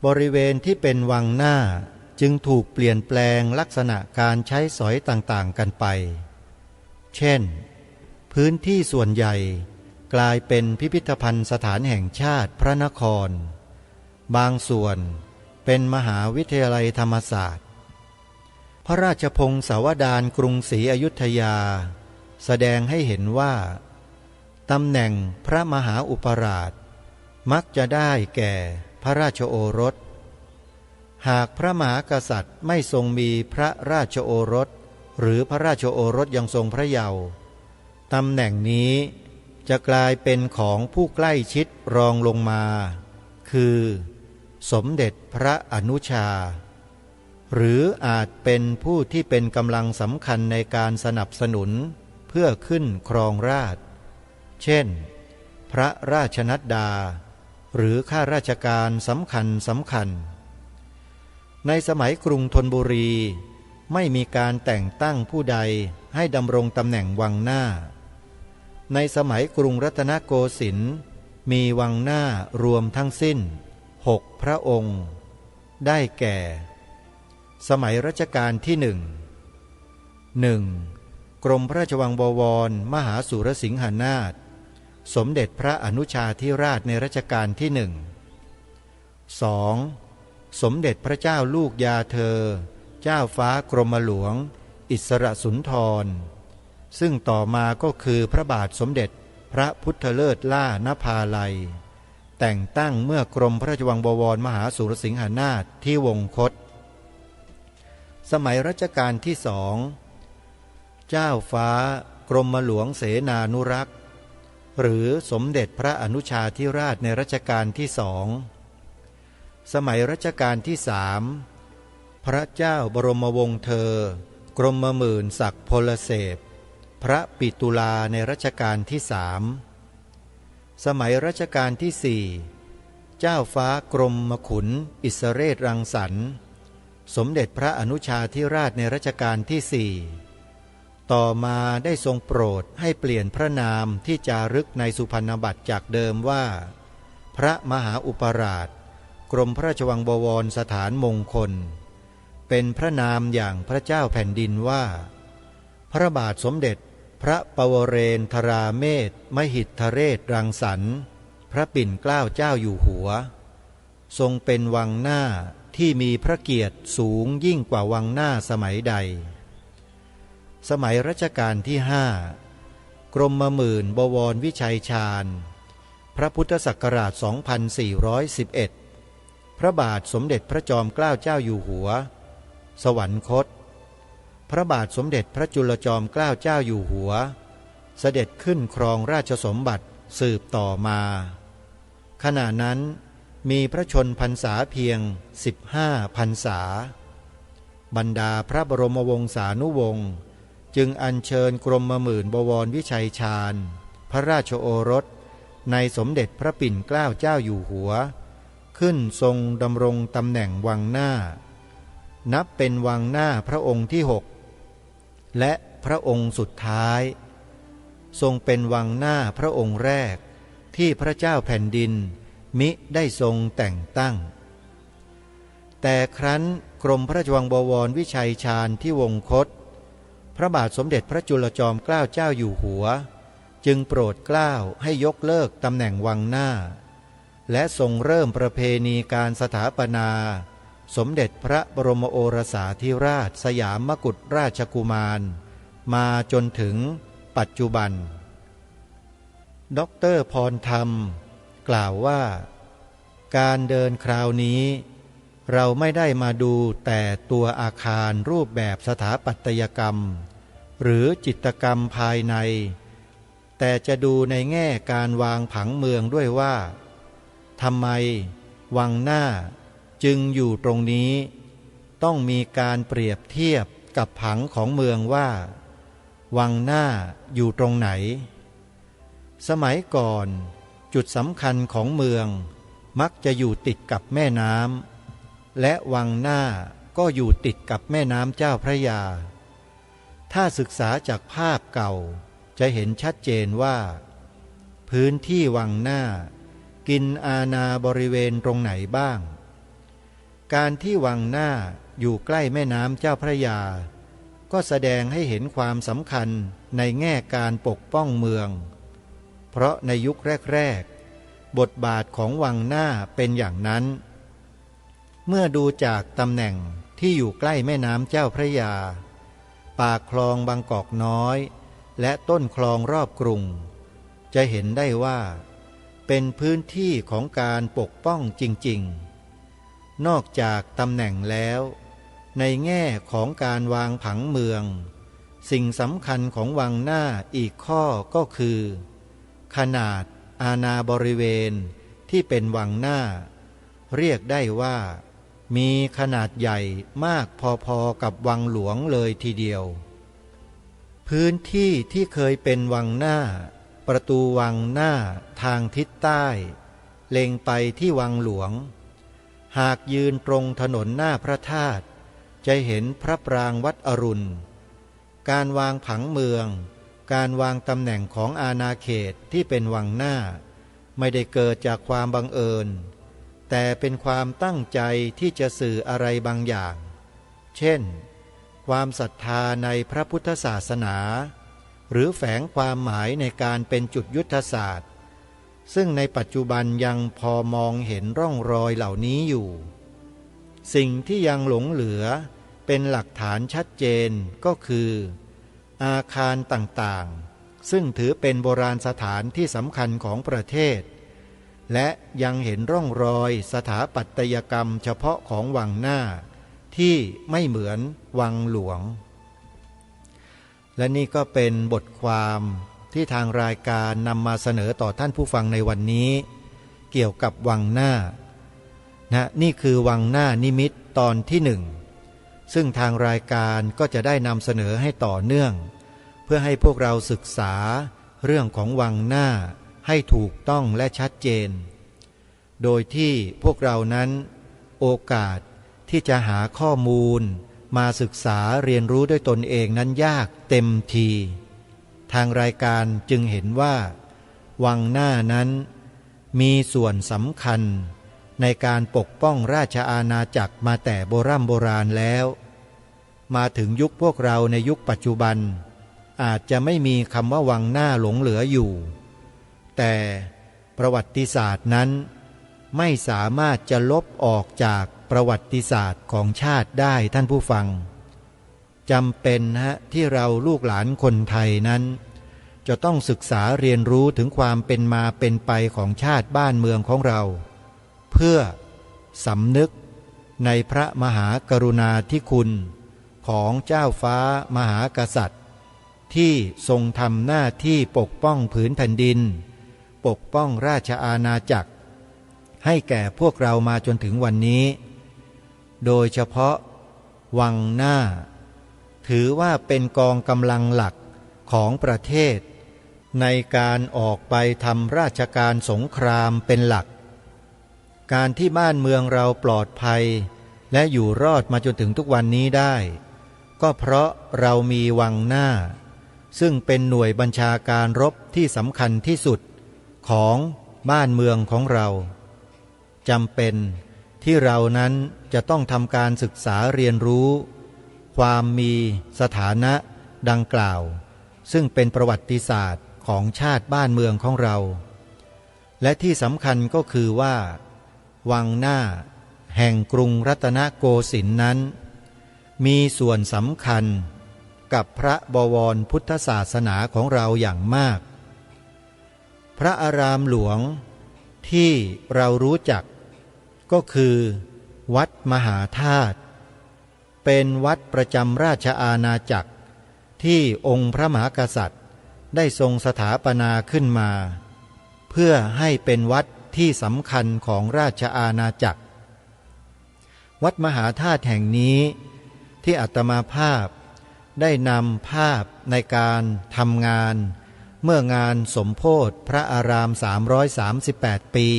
บริเวณที่เป็นวังหน้าจึงถูกเปลี่ยนแปลงลักษณะการใช้สอยต่างๆกันไปเช่นพื้นที่ส่วนใหญ่กลายเป็นพิพิธภัณฑ์สถานแห่งชาติพระนครบางส่วนเป็นมหาวิทยาลัยธรรมศาสตร์พระราชพงศาวดารกรุงศรีอยุธยาแสดงให้เห็นว่าตำแหน่งพระมหาอุปราชมักจะได้แก่พระราชโอรสหากพระมหากษัตริย์ไม่ทรงมีพระราชโอรสหรือพระราชโอรสยังทรงพระเยาว์ตำแหน่งนี้จะกลายเป็นของผู้ใกล้ชิดรองลงมาคือสมเด็จพระอนุชาหรืออาจเป็นผู้ที่เป็นกำลังสำคัญในการสนับสนุนเพื่อขึ้นครองราชย์เช่นพระราชนัดดาหรือข้าราชการสำคัญในสมัยกรุงธนบุรีไม่มีการแต่งตั้งผู้ใดให้ดำรงตำแหน่งวังหน้าในสมัยกรุงรัตนโกสินทร์มีวังหน้ารวมทั้งสิ้น6พระองค์ได้แก่สมัยรัชกาลที่1 กรมพระราชวังบวรมหาสุรสิงหนาถสมเด็จพระอนุชาธิราชในรัชกาลที่2 สมเด็จพระเจ้าลูกยาเธอเจ้าฟ้ากรมหลวงอิสระสุนทรซึ่งต่อมาก็คือพระบาทสมเด็จพระพุทธเลิศล่านภาลัยแต่งตั้งเมื่อกรมพระราชวังบวรมหาสุรสิงหนาถที่วงคตสมัยรัชกาลที่2เจ้าฟ้ากรมหลวงเสนานุรักษ์หรือสมเด็จพระอนุชาธิราชในรัชกาลที่2สมัยรัชกาลที่3พระเจ้าบรมวงศ์เธอกรมหมื่นศักดิ์พลเสพพระปิตุลาในรัชกาลที่3สมัยรัชกาลที่4เจ้าฟ้ากรมขุนอิสเรศรังสรรค์สมเด็จพระอนุชาธิราชในรัชกาลที่4ต่อมาได้ทรงโปรดให้เปลี่ยนพระนามที่จารึกในสุพรรณบัตรจากเดิมว่าพระมหาอุปราชกรมพระราชวังบวรสถานมงคลเป็นพระนามอย่างพระเจ้าแผ่นดินว่าพระบาทสมเด็จพระปวเรนทราเมธมหิทธเรศรังสรรค์พระปิ่นเกล้าเจ้าอยู่หัวทรงเป็นวังหน้าที่มีพระเกียรติสูงยิ่งกว่าวังหน้าสมัยใดสมัยรัชกาลที่5กรมหมื่นบวรวิชัยชาญพระพุทธศักราช 2411 พระบาทสมเด็จพระจอมเกล้าเจ้าอยู่หัวสวรรคตพระบาทสมเด็จพระจุลจอมเกล้าเจ้าอยู่หัวเสด็จขึ้นครองราชสมบัติ สืบต่อมาขณะนั้นมีพระชนพรรษาเพียง15 พรรษาบรรดาพระบรมวงศานุวงศ์จึงอัญเชิญกรมหมื่นบวรวิชัยฌานพระราชโอรสในสมเด็จพระปิ่นเกล้าเจ้าอยู่หัวขึ้นทรงดำรงตำแหน่งวังหน้านับเป็นวังหน้าพระองค์ที่6และพระองค์สุดท้ายทรงเป็นวังหน้าพระองค์แรกที่พระเจ้าแผ่นดินมิได้ทรงแต่งตั้งแต่ครั้นกรมพระราชวังบวรวิชัยฌานที่วงคตพระบาทสมเด็จพระจุลจอมเกล้าเจ้าอยู่หัวจึงโปรดเกล้าให้ยกเลิกตำแหน่งวังหน้าและทรงเริ่มประเพณีการสถาปนาสมเด็จพระบรมโอรสาธิราชสยามกุฎราชกุมารมาจนถึงปัจจุบันดร.พรธรรมกล่าวว่าการเดินคราวนี้เราไม่ได้มาดูแต่ตัวอาคารรูปแบบสถาปัตยกรรมหรือจิตรกรรมภายในแต่จะดูในแง่การวางผังเมืองด้วยว่าทำไมวังหน้าจึงอยู่ตรงนี้ต้องมีการเปรียบเทียบกับผังของเมืองว่าวังหน้าอยู่ตรงไหนสมัยก่อนจุดสำคัญของเมืองมักจะอยู่ติดกับแม่น้ำและวังหน้าก็อยู่ติดกับแม่น้ำเจ้าพระยาถ้าศึกษาจากภาพเก่าจะเห็นชัดเจนว่าพื้นที่วังหน้ากินอาณาบริเวณตรงไหนบ้างการที่วังหน้าอยู่ใกล้แม่น้ำเจ้าพระยาก็แสดงให้เห็นความสำคัญในแง่การปกป้องเมืองเพราะในยุคแรกๆบทบาทของวังหน้าเป็นอย่างนั้นเมื่อดูจากตำแหน่งที่อยู่ใกล้แม่น้ำเจ้าพระยาปากคลองบางกอกน้อยและต้นคลองรอบกรุงจะเห็นได้ว่าเป็นพื้นที่ของการปกป้องจริงๆนอกจากตำแหน่งแล้วในแง่ของการวางผังเมืองสิ่งสำคัญของวังหน้าอีกข้อก็คือขนาดอาณาบริเวณที่เป็นวังหน้าเรียกได้ว่ามีขนาดใหญ่มากพอๆกับวังหลวงเลยทีเดียวพื้นที่ที่เคยเป็นวังหน้าประตูวังหน้าทางทิศใต้เล็งไปที่วังหลวงหากยืนตรงถนนหน้าพระธาตุจะเห็นพระปรางวัดอรุณการวางผังเมืองการวางตำแหน่งของอาณาเขตที่เป็นวังหน้าไม่ได้เกิดจากความบังเอิญแต่เป็นความตั้งใจที่จะสื่ออะไรบางอย่างเช่นความศรัทธาในพระพุทธศาสนาหรือแฝงความหมายในการเป็นจุดยุทธศาสตร์ซึ่งในปัจจุบันยังพอมองเห็นร่องรอยเหล่านี้อยู่สิ่งที่ยังหลงเหลือเป็นหลักฐานชัดเจนก็คืออาคารต่างๆซึ่งถือเป็นโบราณสถานที่สำคัญของประเทศและยังเห็นร่องรอยสถาปัตยกรรมเฉพาะของวังหน้าที่ไม่เหมือนวังหลวงและนี่ก็เป็นบทความที่ทางรายการนำมาเสนอต่อท่านผู้ฟังในวันนี้เกี่ยวกับวังหน้านี่คือวังหน้านิมิตตอนที่หนึ่งซึ่งทางรายการก็จะได้นำเสนอให้ต่อเนื่องเพื่อให้พวกเราศึกษาเรื่องของวังหน้าให้ถูกต้องและชัดเจนโดยที่พวกเรานั้นโอกาสที่จะหาข้อมูลมาศึกษาเรียนรู้ด้วยตนเองนั้นยากเต็มทีทางรายการจึงเห็นว่าวังหน้านั้นมีส่วนสำคัญในการปกป้องราชอาณาจักรมาแต่โบราณแล้วมาถึงยุคพวกเราในยุคปัจจุบันอาจจะไม่มีคำว่าวังหน้าหลงเหลืออยู่แต่ประวัติศาสตร์นั้นไม่สามารถจะลบออกจากประวัติศาสตร์ของชาติได้ท่านผู้ฟังจำเป็นที่เราลูกหลานคนไทยนั้นจะต้องศึกษาเรียนรู้ถึงความเป็นมาเป็นไปของชาติบ้านเมืองของเราเพื่อสำนึกในพระมหากรุณาธิคุณของเจ้าฟ้ามหากษัตริย์ที่ทรงทำหน้าที่ปกป้องผืนแผ่นดิน ปกป้องราชอาณาจักรให้แก่พวกเรามาจนถึงวันนี้โดยเฉพาะวังหน้าถือว่าเป็นกองกำลังหลักของประเทศในการออกไปทำราชการสงครามเป็นหลักการที่บ้านเมืองเราปลอดภัยและอยู่รอดมาจนถึงทุกวันนี้ได้ก็เพราะเรามีวังหน้าซึ่งเป็นหน่วยบัญชาการรบที่สำคัญที่สุดของบ้านเมืองของเราจำเป็นที่เรานั้นจะต้องทำการศึกษาเรียนรู้ความมีสถานะดังกล่าวซึ่งเป็นประวัติศาสตร์ของชาติบ้านเมืองของเราและที่สำคัญก็คือว่าวังหน้าแห่งกรุงรัตนโกสินทร์นั้นมีส่วนสำคัญกับพระบวรพุทธศาสนาของเราอย่างมากพระอารามหลวงที่เรารู้จักก็คือวัดมหาธาตุเป็นวัดประจำราชอาณาจักรที่องค์พระมหากษัตริย์ได้ทรงสถาปนาขึ้นมาเพื่อให้เป็นวัดที่สำคัญของราชอาณาจักรวัดมหาธาตุแห่งนี้ที่อาตมาภาพได้นำภาพในการทำงานเมื่องานสมโภชพระอาราม338 ปี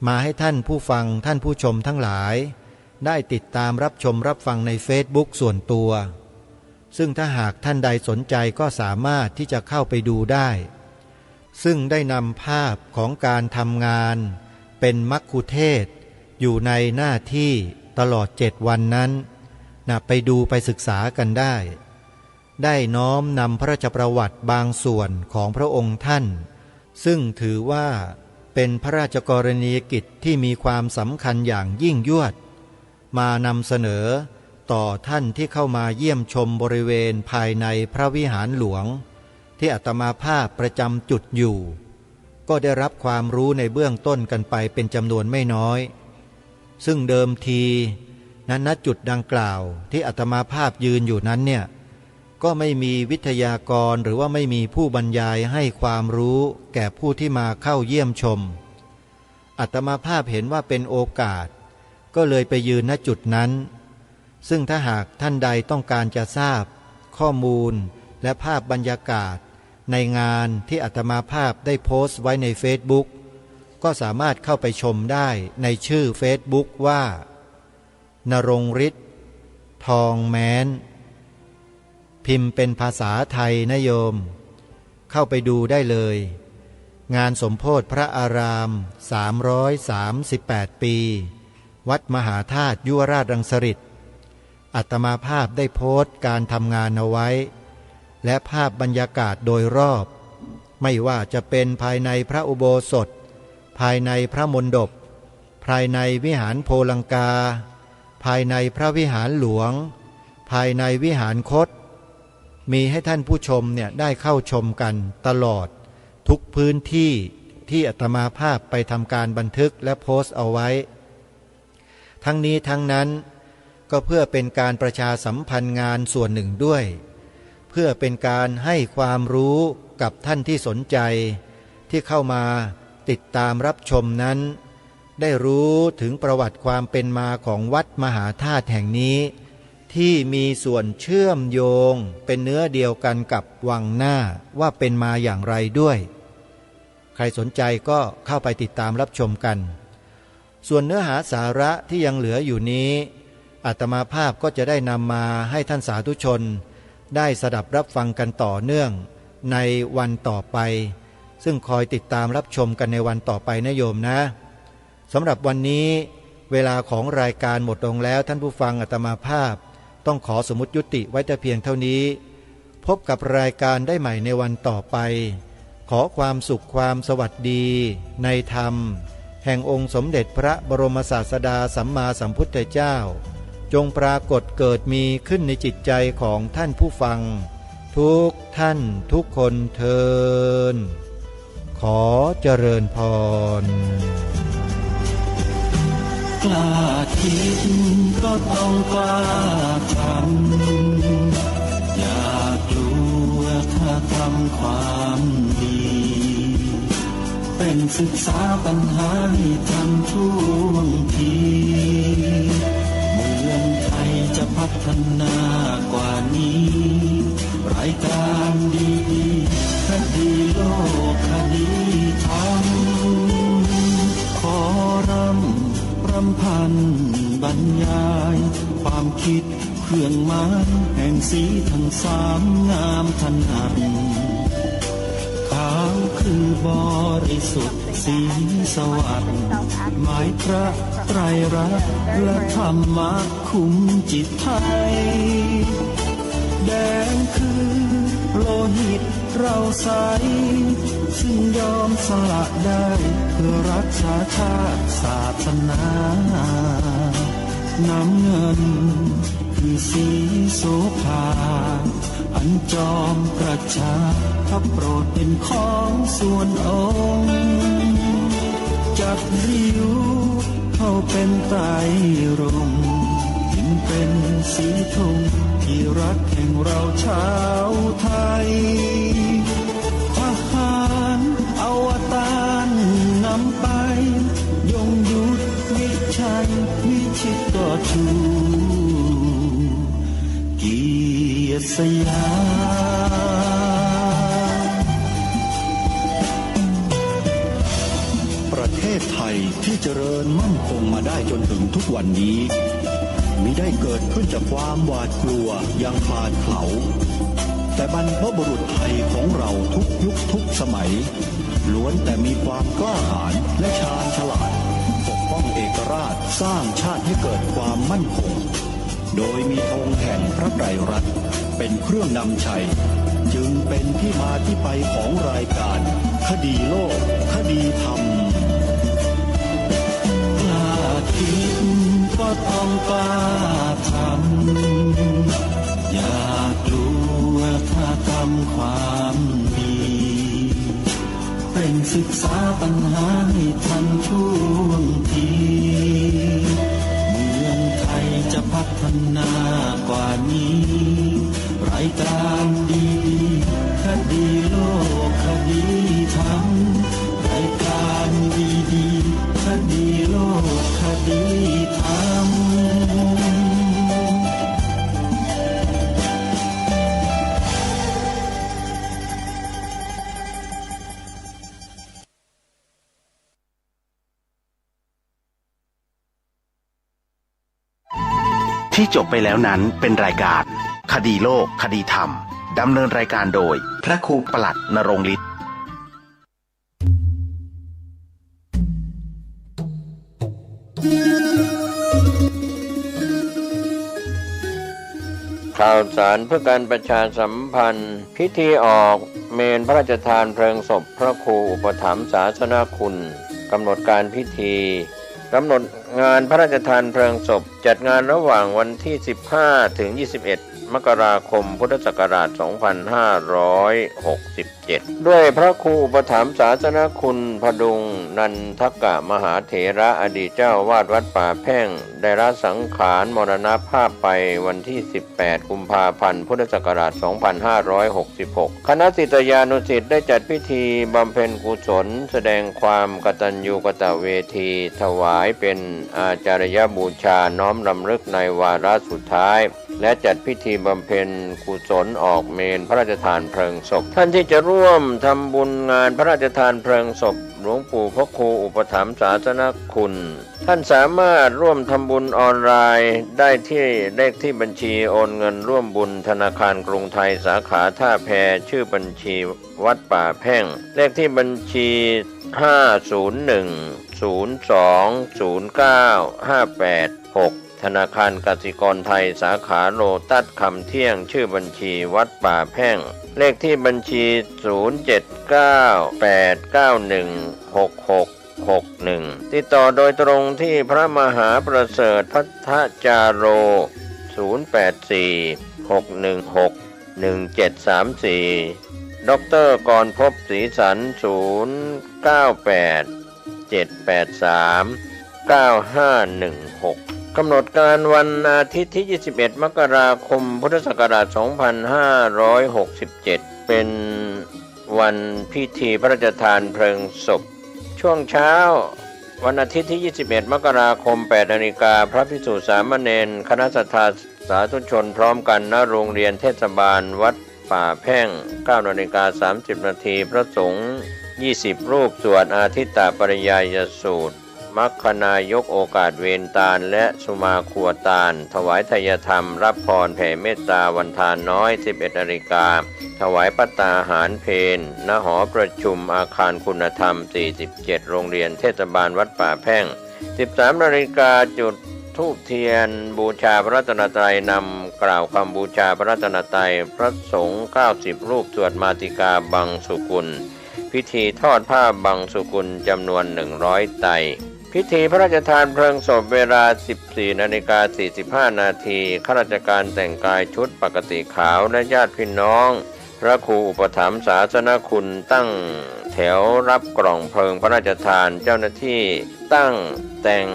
มาให้ท่านผู้ฟังท่านผู้ชมทั้งหลายได้ติดตามรับชมรับฟังในเฟซบุ๊กส่วนตัวซึ่งถ้าหากท่านใดสนใจก็สามารถที่จะเข้าไปดูได้ซึ่งได้นำภาพของการทำงานเป็นมัคคุเทศก์อยู่ในหน้าที่ตลอด7 วันนั้นไปดูไปศึกษากันได้น้อมนำพระราชประวัติบางส่วนของพระองค์ท่านซึ่งถือว่าเป็นพระราชกรณียกิจที่มีความสำคัญอย่างยิ่งยวดมานำเสนอต่อท่านที่เข้ามาเยี่ยมชมบริเวณภายในพระวิหารหลวงที่อาตมาภาพประจำจุดอยู่ก็ได้รับความรู้ในเบื้องต้นกันไปเป็นจำนวนไม่น้อยซึ่งเดิมทีนั้นณจุดดังกล่าวที่อาตมาภาพยืนอยู่นั้นเนี่ยก็ไม่มีวิทยากรหรือว่าไม่มีผู้บรรยายให้ความรู้แก่ผู้ที่มาเข้าเยี่ยมชมอาตมาภาพเห็นว่าเป็นโอกาสก็เลยไปยืนณจุดนั้นซึ่งถ้าหากท่านใดต้องการจะทราบข้อมูลและภาพบรรยากาศในงานที่อาตมาภาพได้โพสต์ไว้ในเฟซบุ๊กก็สามารถเข้าไปชมได้ในชื่อเฟซบุ๊กว่านรงฤทธิ์ทองแม้นพิมพ์เป็นภาษาไทยนะโยมเข้าไปดูได้เลยงานสมโภชพระอาราม338 ปีวัดมหาธาตุยุวราชรังสฤษฎ์อาตมาภาพได้โพสต์การทำงานเอาไว้และภาพบรรยากาศโดยรอบไม่ว่าจะเป็นภายในพระอุโบสถภายในพระมณฑปภายในวิหารโพลังกาภายในพระวิหารหลวงภายในวิหารคตมีให้ท่านผู้ชมได้เข้าชมกันตลอดทุกพื้นที่ที่อาตมาภาพไปทำการบันทึกและโพสต์เอาไว้ทั้งนี้ทั้งนั้นก็เพื่อเป็นการประชาสัมพันธ์งานส่วนหนึ่งด้วยเพื่อเป็นการให้ความรู้กับท่านที่สนใจที่เข้ามาติดตามรับชมนั้นได้รู้ถึงประวัติความเป็นมาของวัดมหาธาตุแห่งนี้ที่มีส่วนเชื่อมโยงเป็นเนื้อเดียวกันกับวังหน้าว่าเป็นมาอย่างไรด้วยใครสนใจก็เข้าไปติดตามรับชมกันส่วนเนื้อหาสาระที่ยังเหลืออยู่นี้อาตมาภาพก็จะได้นำมาให้ท่านสาธุชนได้สดับรับฟังกันต่อเนื่องในวันต่อไปซึ่งคอยติดตามรับชมกันในวันต่อไปนะโยมนะสำหรับวันนี้เวลาของรายการหมดลงแล้วท่านผู้ฟังอาตมาภาพต้องขอสมมุติยุติไว้แต่เพียงเท่านี้พบกับรายการได้ใหม่ในวันต่อไปขอความสุขความสวัสดีในธรรมแห่งองค์สมเด็จพระบรมศาสดาสัมมาสัมพุทธเจ้าจงปรากฏเกิดมีขึ้นในจิตใจของท่านผู้ฟังทุกท่านทุกคนเทินขอเจริญพร
กล้าคิดก็ต้องกล้าทำอย่ากลัวถ้าทำความดี ไป
ร่งศึกษาปัญหาให้ทันท่วงทีเมืองไทยจะพัฒนากว่านี้รายการดีๆคดีโลกคดีธรรมขอรำพันบรรยายความคิดเครื่องหมายแห่งสีทั้งสามงามถนัดขาวคือบริสุทธิ์สีสวัสดิ์หมายพระไตรรัตน์และธรรมะคุ้มจิตไทยแดงคือโลหิตเราใสซึ่งยอมสละได้เพื่อรักษาชาติศาสนาน้ำเงินคือสีโสภาอันจอมประชาถ้าโปรดเป็นของส่วนองค์จับริ้วเข้าเป็นไตรรงค์จึงเป็นสีธงที่รักแห่งเราชาวไทยทหารอวตารนำไปยงยุทธวิชัยวิชิตก็ชูเกียรติสยาม
ประเทศไทยที่เจริญมั่นคงมาได้จนถึงทุกวันนี้มิได้เกิดขึ้นจากความหวาดกลัวอย่างพลาดเผาแต่บรรพบุรุษไทยของเราทุกยุคทุกสมัยล้วนแต่มีความกล้าหาญและชาญฉลาดปกป้องเอกราชสร้างชาติให้เกิดความมั่นคงโดยมีธงแห่งพระไตรรัตน์เป็นเครื่องนำชัยจึงเป็นที่มาที่ไปของรายการคดีโลกคดีธรรม
กล้าคิดก็ต้องกล้าทำอย่ากลัวถ้าทำความดีเร่งศึกษาปัญหาให้ทันท่วงทีเมืองไทยจะพัฒนากว่านี้รายการดีๆคดีโลกคดีธรรมรายการดีๆคดีโลกคดีธรรม
ที่จบไปแล้วนั้นเป็นรายการคดีโลกคดีธรรมดำเนินรายการโดยพระครูปลัดณรงค์ฤทธิ์
ข่าวสารเพื่อการประชาสัมพันธ์พิธีออกเมนพระราชทานเพลิงศพพระครูอุปถัมภ์ศาสนคุณกำหนดการพิธีกำหนดงานพระราชทานเพลิงศพจัดงานระหว่างวันที่15ถึง21มกราคมพุทธศักราช2567ด้วยพระครูอุปถัมภ์ศาสนคุณพดุงนันทกะมหาเถระอดีตเจ้าวาดวัดป่าแพ่งได้ละสังขารมรณภาพไปวันที่18กุมภาพันธ์พุทธศักราช2566คณะศิษยานุศิษย์ได้จัดพิธีบำเพ็ญกุศลแสดงความกตัญญูกตเวทีถวายเป็นอาจารยบูชาน้อมรำลึกในวาระสุดท้ายและจัดพิธีบำเพ็ญกุศลออกเมนพระราชทานเพลิงศพท่านที่จะร่วมทำบุญงานพระราชทานเพลิงศพหลวงปู่พระครูอุปถัมภ์ศาสนคุณท่านสามารถร่วมทำบุญออนไลน์ได้ที่เลขที่บัญชีโอนเงินร่วมบุญธนาคารกรุงไทยสาขาท่าแพชื่อบัญชีวัดป่าแพ่งเลขที่บัญชี501020958ธนาคารกสิกรไทยสาขาโลตัสคำเที่ยงชื่อบัญชีวัดป่าแพ่งเลขที่บัญชี0798916661ติดต่อโดยตรงที่พระมหาประเสริฐพัทธจาโร0846161734ดร.กรภพศรีสัน0987839516กำหนดการวันอาทิตย์ที่21มกราคมพุทธศักราช2567เป็นวันพิธีพระราชทานเพลิงศพ ช่วงเช้าวันอาทิตย์ที่ 21 มกราคม 8 นาฬิกาพระภิกษุสามเณรคณะศรัทธาสาธุชนพร้อมกันณโรงเรียนเทศบาลวัดป่าแพ่ง 9 นาฬิกา 30 นาทีพระสงฆ์ 20 รูปสวดอาทิตตปริยายสูตรมัคคณายกโอกาสเวรตาลและสุมาครัวตาลถวายทายธรรมรับพรแผ่เมตตาวันทานน้อย 11 นาฬิกาถวายภัตตาหารเพลณหอประชุมอาคารคุณธรรม 47 โรงเรียนเทศบาลวัดป่าแพ่ง 13 นาฬิกาจุดธูปเทียนบูชาพระรัตนตรัยนำกล่าวคำบูชาพระรัตนตรัยพระสงฆ์ 90 รูปสวดมาติกาบังสุกุลพิธีทอดผ้าบังสุกุลจำนวน 100 ไตรพิธีพระราชทานเพลิงศพเวลา 14 นาฬิกา 45 นาทีข้าราชการแต่งกายชุดปกติขาวและญาติพี่น้องพระครูอุปถัมภ์ศาสนคุณตั้งแถวรับกล่องเพลิงพระราชทานเจ้าหน้าที่ตั้งแต่ง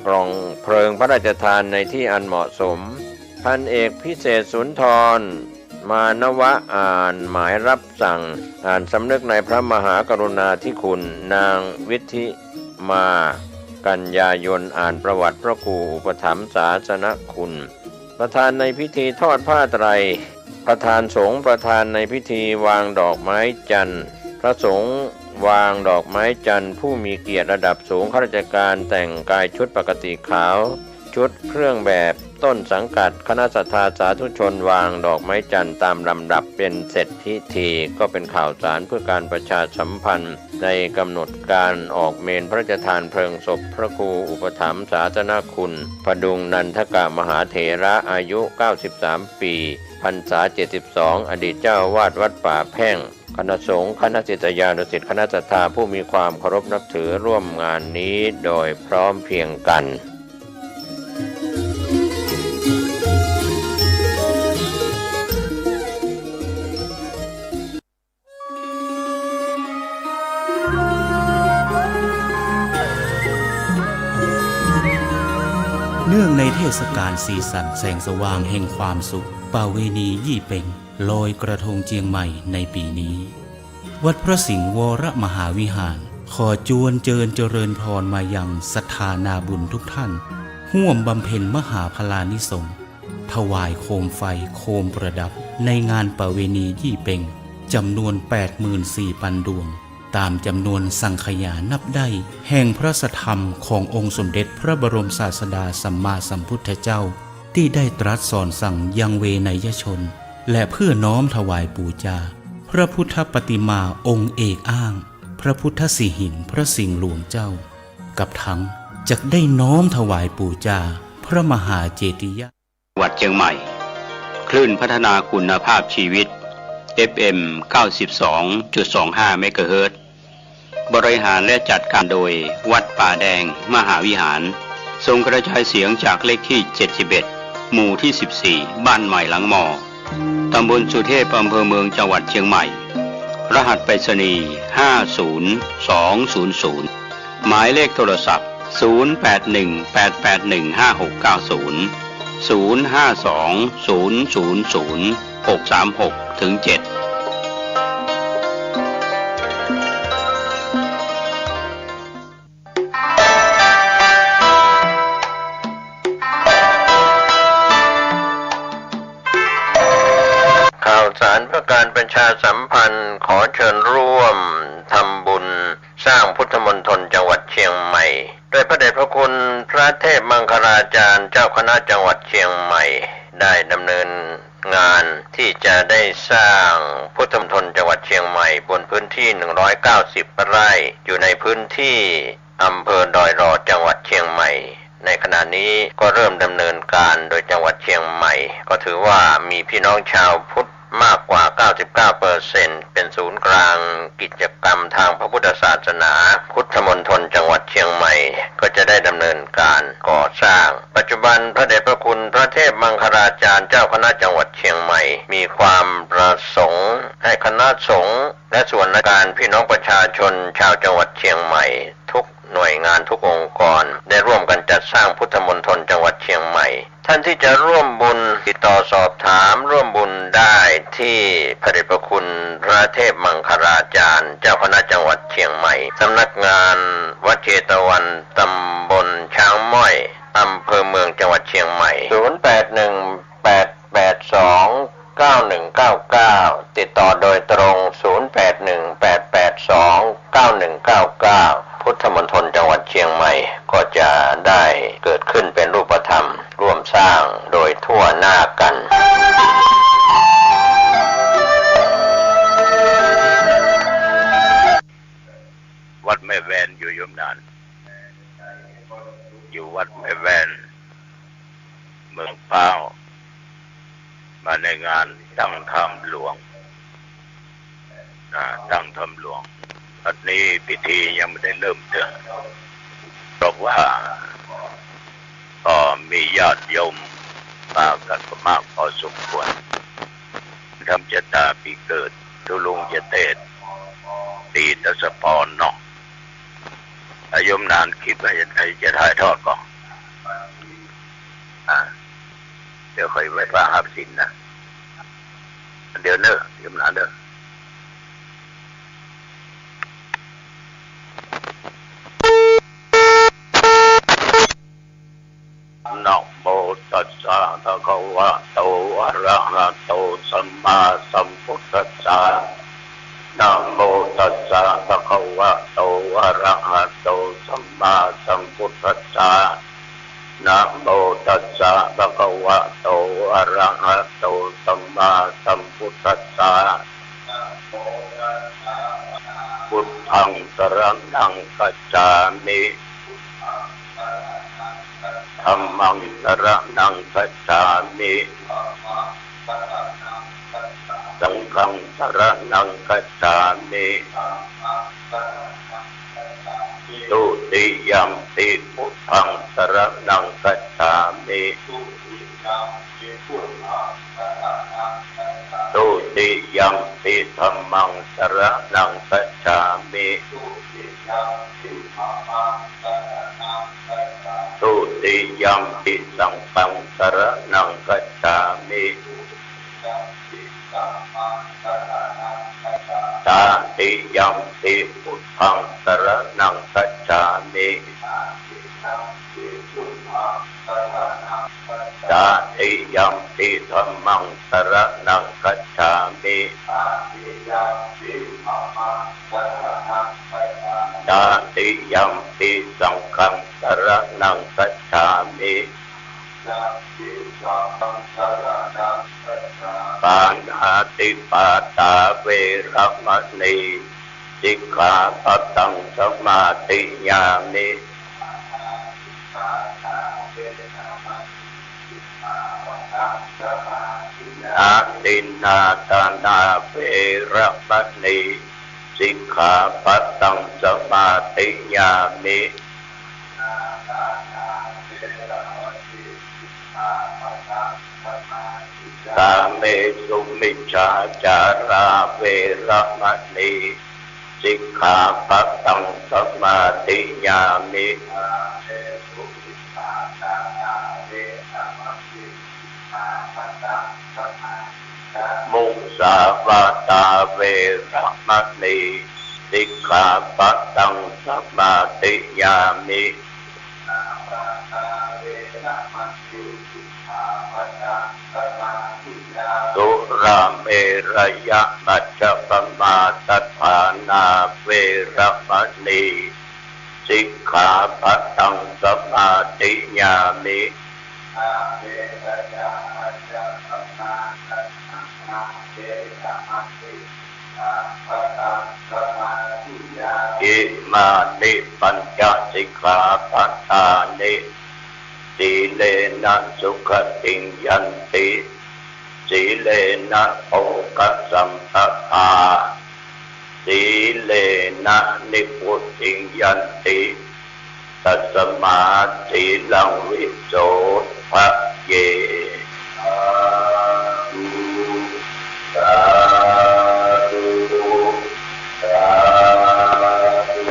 กล่องเพลิงพระราชทานในที่อันเหมาะสมพันเอกพิเศษสุนทรมานวะอ่านหมายรับสั่งอ่านสำนึกในพระมหากรุณาธิคุณนางวิธิมากันยายนอ่านประวัติพระครูอุปถัมภ์ศาสนคุณประธานในพิธีทอดผ้าไตรประธานสงฆ์ประธานในพิธีวางดอกไม้จันทร์พระสงฆ์วางดอกไม้จันทร์ผู้มีเกียรติระดับสูงข้าราชการแต่งกายชุดปกติขาวชุดเครื่องแบบต้นสังกัดคณะศรัทธาสาธุชนวางดอกไม้จันทร์ตามลำดับเป็นเสร็จพิธีก็เป็นข่าวสารเพื่อการประชาสัมพันธ์ในกำหนดการออกเมนพระราชทานเพลิงศพพระครูอุปถัมภ์ศาสนคุณพดุงนันทกมหาเถระอายุ 93 ปีพรรษา 72 อดีตเจ้าอาวาสวัดป่าแพ่งคณะสงฆ์คณะศิษยานุศิษย์คณะศรัทธาผู้มีความเคารพนับถือร่วมงานนี้โดยพร้อมเพรียงกัน
เนื่องในเทศกาลสีสันแสงสว่างแห่งความสุขประเวณียี่เป่งลอยกระทงเจียงใหม่ในปีนี้วัดพระสิงห์วรมหาวิหารขอจวนเจริญพรมายังศรัทธานาบุญทุกท่านร่วมบำเพ็ญมหาพลานิสงฆ์ถวายโคมไฟโคมประดับในงานประเวณียี่เป่งจำนวน 84,000 ดวงตามจำนวนสังขยานับได้แห่งพระสัทธรรมขององค์สมเด็จพระบรมศาสดาสัมมาสัมพุทธเจ้าที่ได้ตรัสสอนสั่งยังเวนยชนและเพื่อน้อมถวายบูชาพระพุทธปฏิมาองค์เอกอ้างพระพุทธสิหิงพระสิงห์หลวงเจ้ากับทั้งจะได้น้อมถวายบูชาพระมหาเจดีย์
จังหวัดเชียงใหม่คลื่นพัฒนาคุณภาพชีวิต FM 92.25 เมกะเฮิรตซ์บริหารและจัดการโดยวัดป่าแดงมหาวิหารส่งกระจายเสียงจากเลขที่ 71 หมู่ที่ 14 บ้านใหม่หลังมอตำบลสุเทพอำเภอเมืองจังหวัดเชียงใหม่รหัสไปรษณีย์50200หมายเลขโทรศัพท์0818818815690520000636-7
สารเพื่อการประชาสัมพันธ์ขอเชิญร่วมทำบุญสร้างพุทธมณฑลจังหวัดเชียงใหม่โดยพระเดชพระคุณพระเทพมังคลาจารย์เจ้าคณะจังหวัดเชียงใหม่ได้ดำเนินงานที่จะได้สร้างพุทธมณฑลจังหวัดเชียงใหม่บนพื้นที่190 ไร่อยู่ในพื้นที่อำเภอดอยรอจังหวัดเชียงใหม่ในขณะนี้ก็เริ่มดำเนินการโดยจังหวัดเชียงใหม่ก็ถือว่ามีพี่น้องชาวพุทธมากกว่า 99% เป็นศูนย์กลางกิจกรรมทางพระพุทธศาสนาพุทธมณฑลจังหวัดเชียงใหม่ก็จะได้ดำเนินการก่อสร้างปัจจุบันพระเดชพระคุณพระเทพมังคลาจารย์เจ้าคณะจังหวัดเชียงใหม่มีความประสงค์ให้คณะสงฆ์และส่วนราชการพี่น้องประชาชนชาวจังหวัดเชียงใหม่ทุกหน่วยงานทุกองค์กรได้ร่วมกันจัด ดสร้างพุทธมณฑลจังหวัดเชียงใหม่ท่านที่จะร่วมบุญติดต่อสอบถามร่วมบุญได้ที่พระเดชพระคุณพระเทพมังคลาจารย์เจ้าคณะจังหวัดเชียงใหม่สำนักงานวัดเชตวันตำบลช้างม้อยอำเภอเมืองจังหวัดเชียงใหม่0818829199ติดต่อโดยตรง0818829199พุทธมณฑลจังหวัดเชียงใหม่ก็จะได้เกิดขึ้นเป็นรูปธรรมร่วมสร้างโดยทั่วหน้ากัน
วัดแม่แวนอยู่ยมนานอยู่วัดแม่แวนเมืองพร้าวมาในงานตั้งธรรมหลวงตั้งธรรมหลวงอันนี้พิธียังไม่ได้เริ่มเถอะเพราะว่าก็มีญาติโยมมากันมากพอสมควรทำชะตาปีเกิดทุลุงยเตศตีทศพรเนาะโยมนานคิดว่าจะถ่ายทอดก่อนเดี๋ยวค่อยไว้ฟังหับสินนะเดี๋ยวเนอะโยมนานเด้อนะโมตัสสะภะคะวะโตอะระหะโตสัมมาสัมพุทธัสสะนะโมตัสสะภะคะวะโตอะระหะโตสัมมาสัมพุทธัสสะนะโมตัสสะภะคะวะโตอะระหะโตสัมมาสัมพุทธัสสะพุทธังสรณังคัจฉามิธัมมังสรณังคัจฉามิสังฆังสรณังคัจฉามิตุติยัมปิพุทธังสรณังคัจฉามิตุติยัมปิธัมมังสรณังคัจฉามิตุติยัมปิสังฆังสรณังคัจฉามิตาติยัมปิพุทธังสรณังคัจฉามิตาติยัมปิธัมมังสรณังคัจฉามิตาติยัมปิสังฆังสรณังคัจฉามิปานาติปาตาเวรมณีสิกขาปัตตังสมาธิยามิอาทินนาทานาเวรมณีสิกขาปัตตังสมาธิยามิกาเมสุมิจฉาจาราเวรมณีสิกขาปัตตังสมาธิยามิมุสาวาตาเวรมณีสิกขาปัตตังสมาธิยามิสุราเมรยะมัจจปมาทัฏฐานาเวรมณีสิกขาปัตตังสมาธิยามิอิมานิปัญจสิกขาปัฏฐานิสีเลนะสุขติงยันติสีเลนะโภคสัมปทาสีเลนะนิพพุติงยันติตัสมาสีลังวิโสภะเยสาธุสาธุ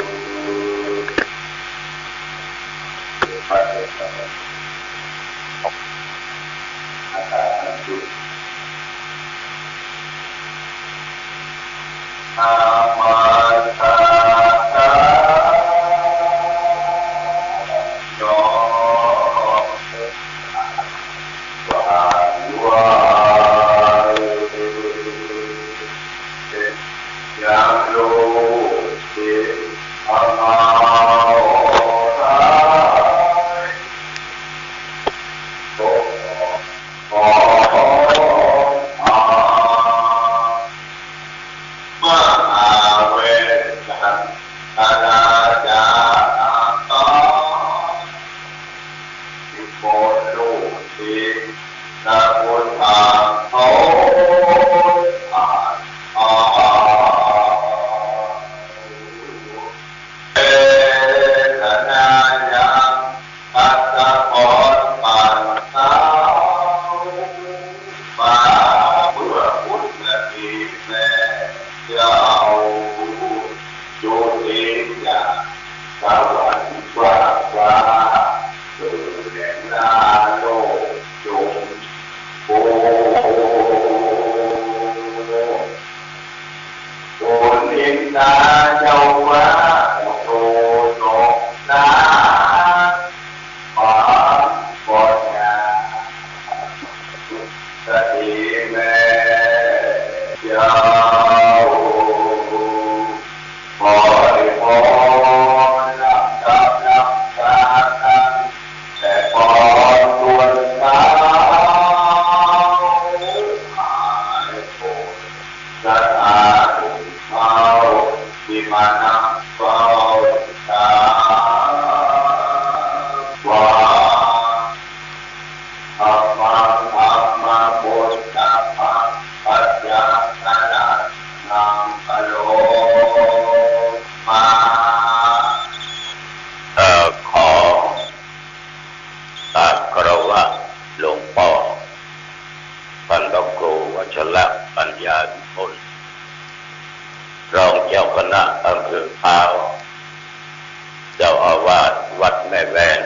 รองเจ้าคณะอำเภอพร้าวเจ้าอาวาสวัดแม่แว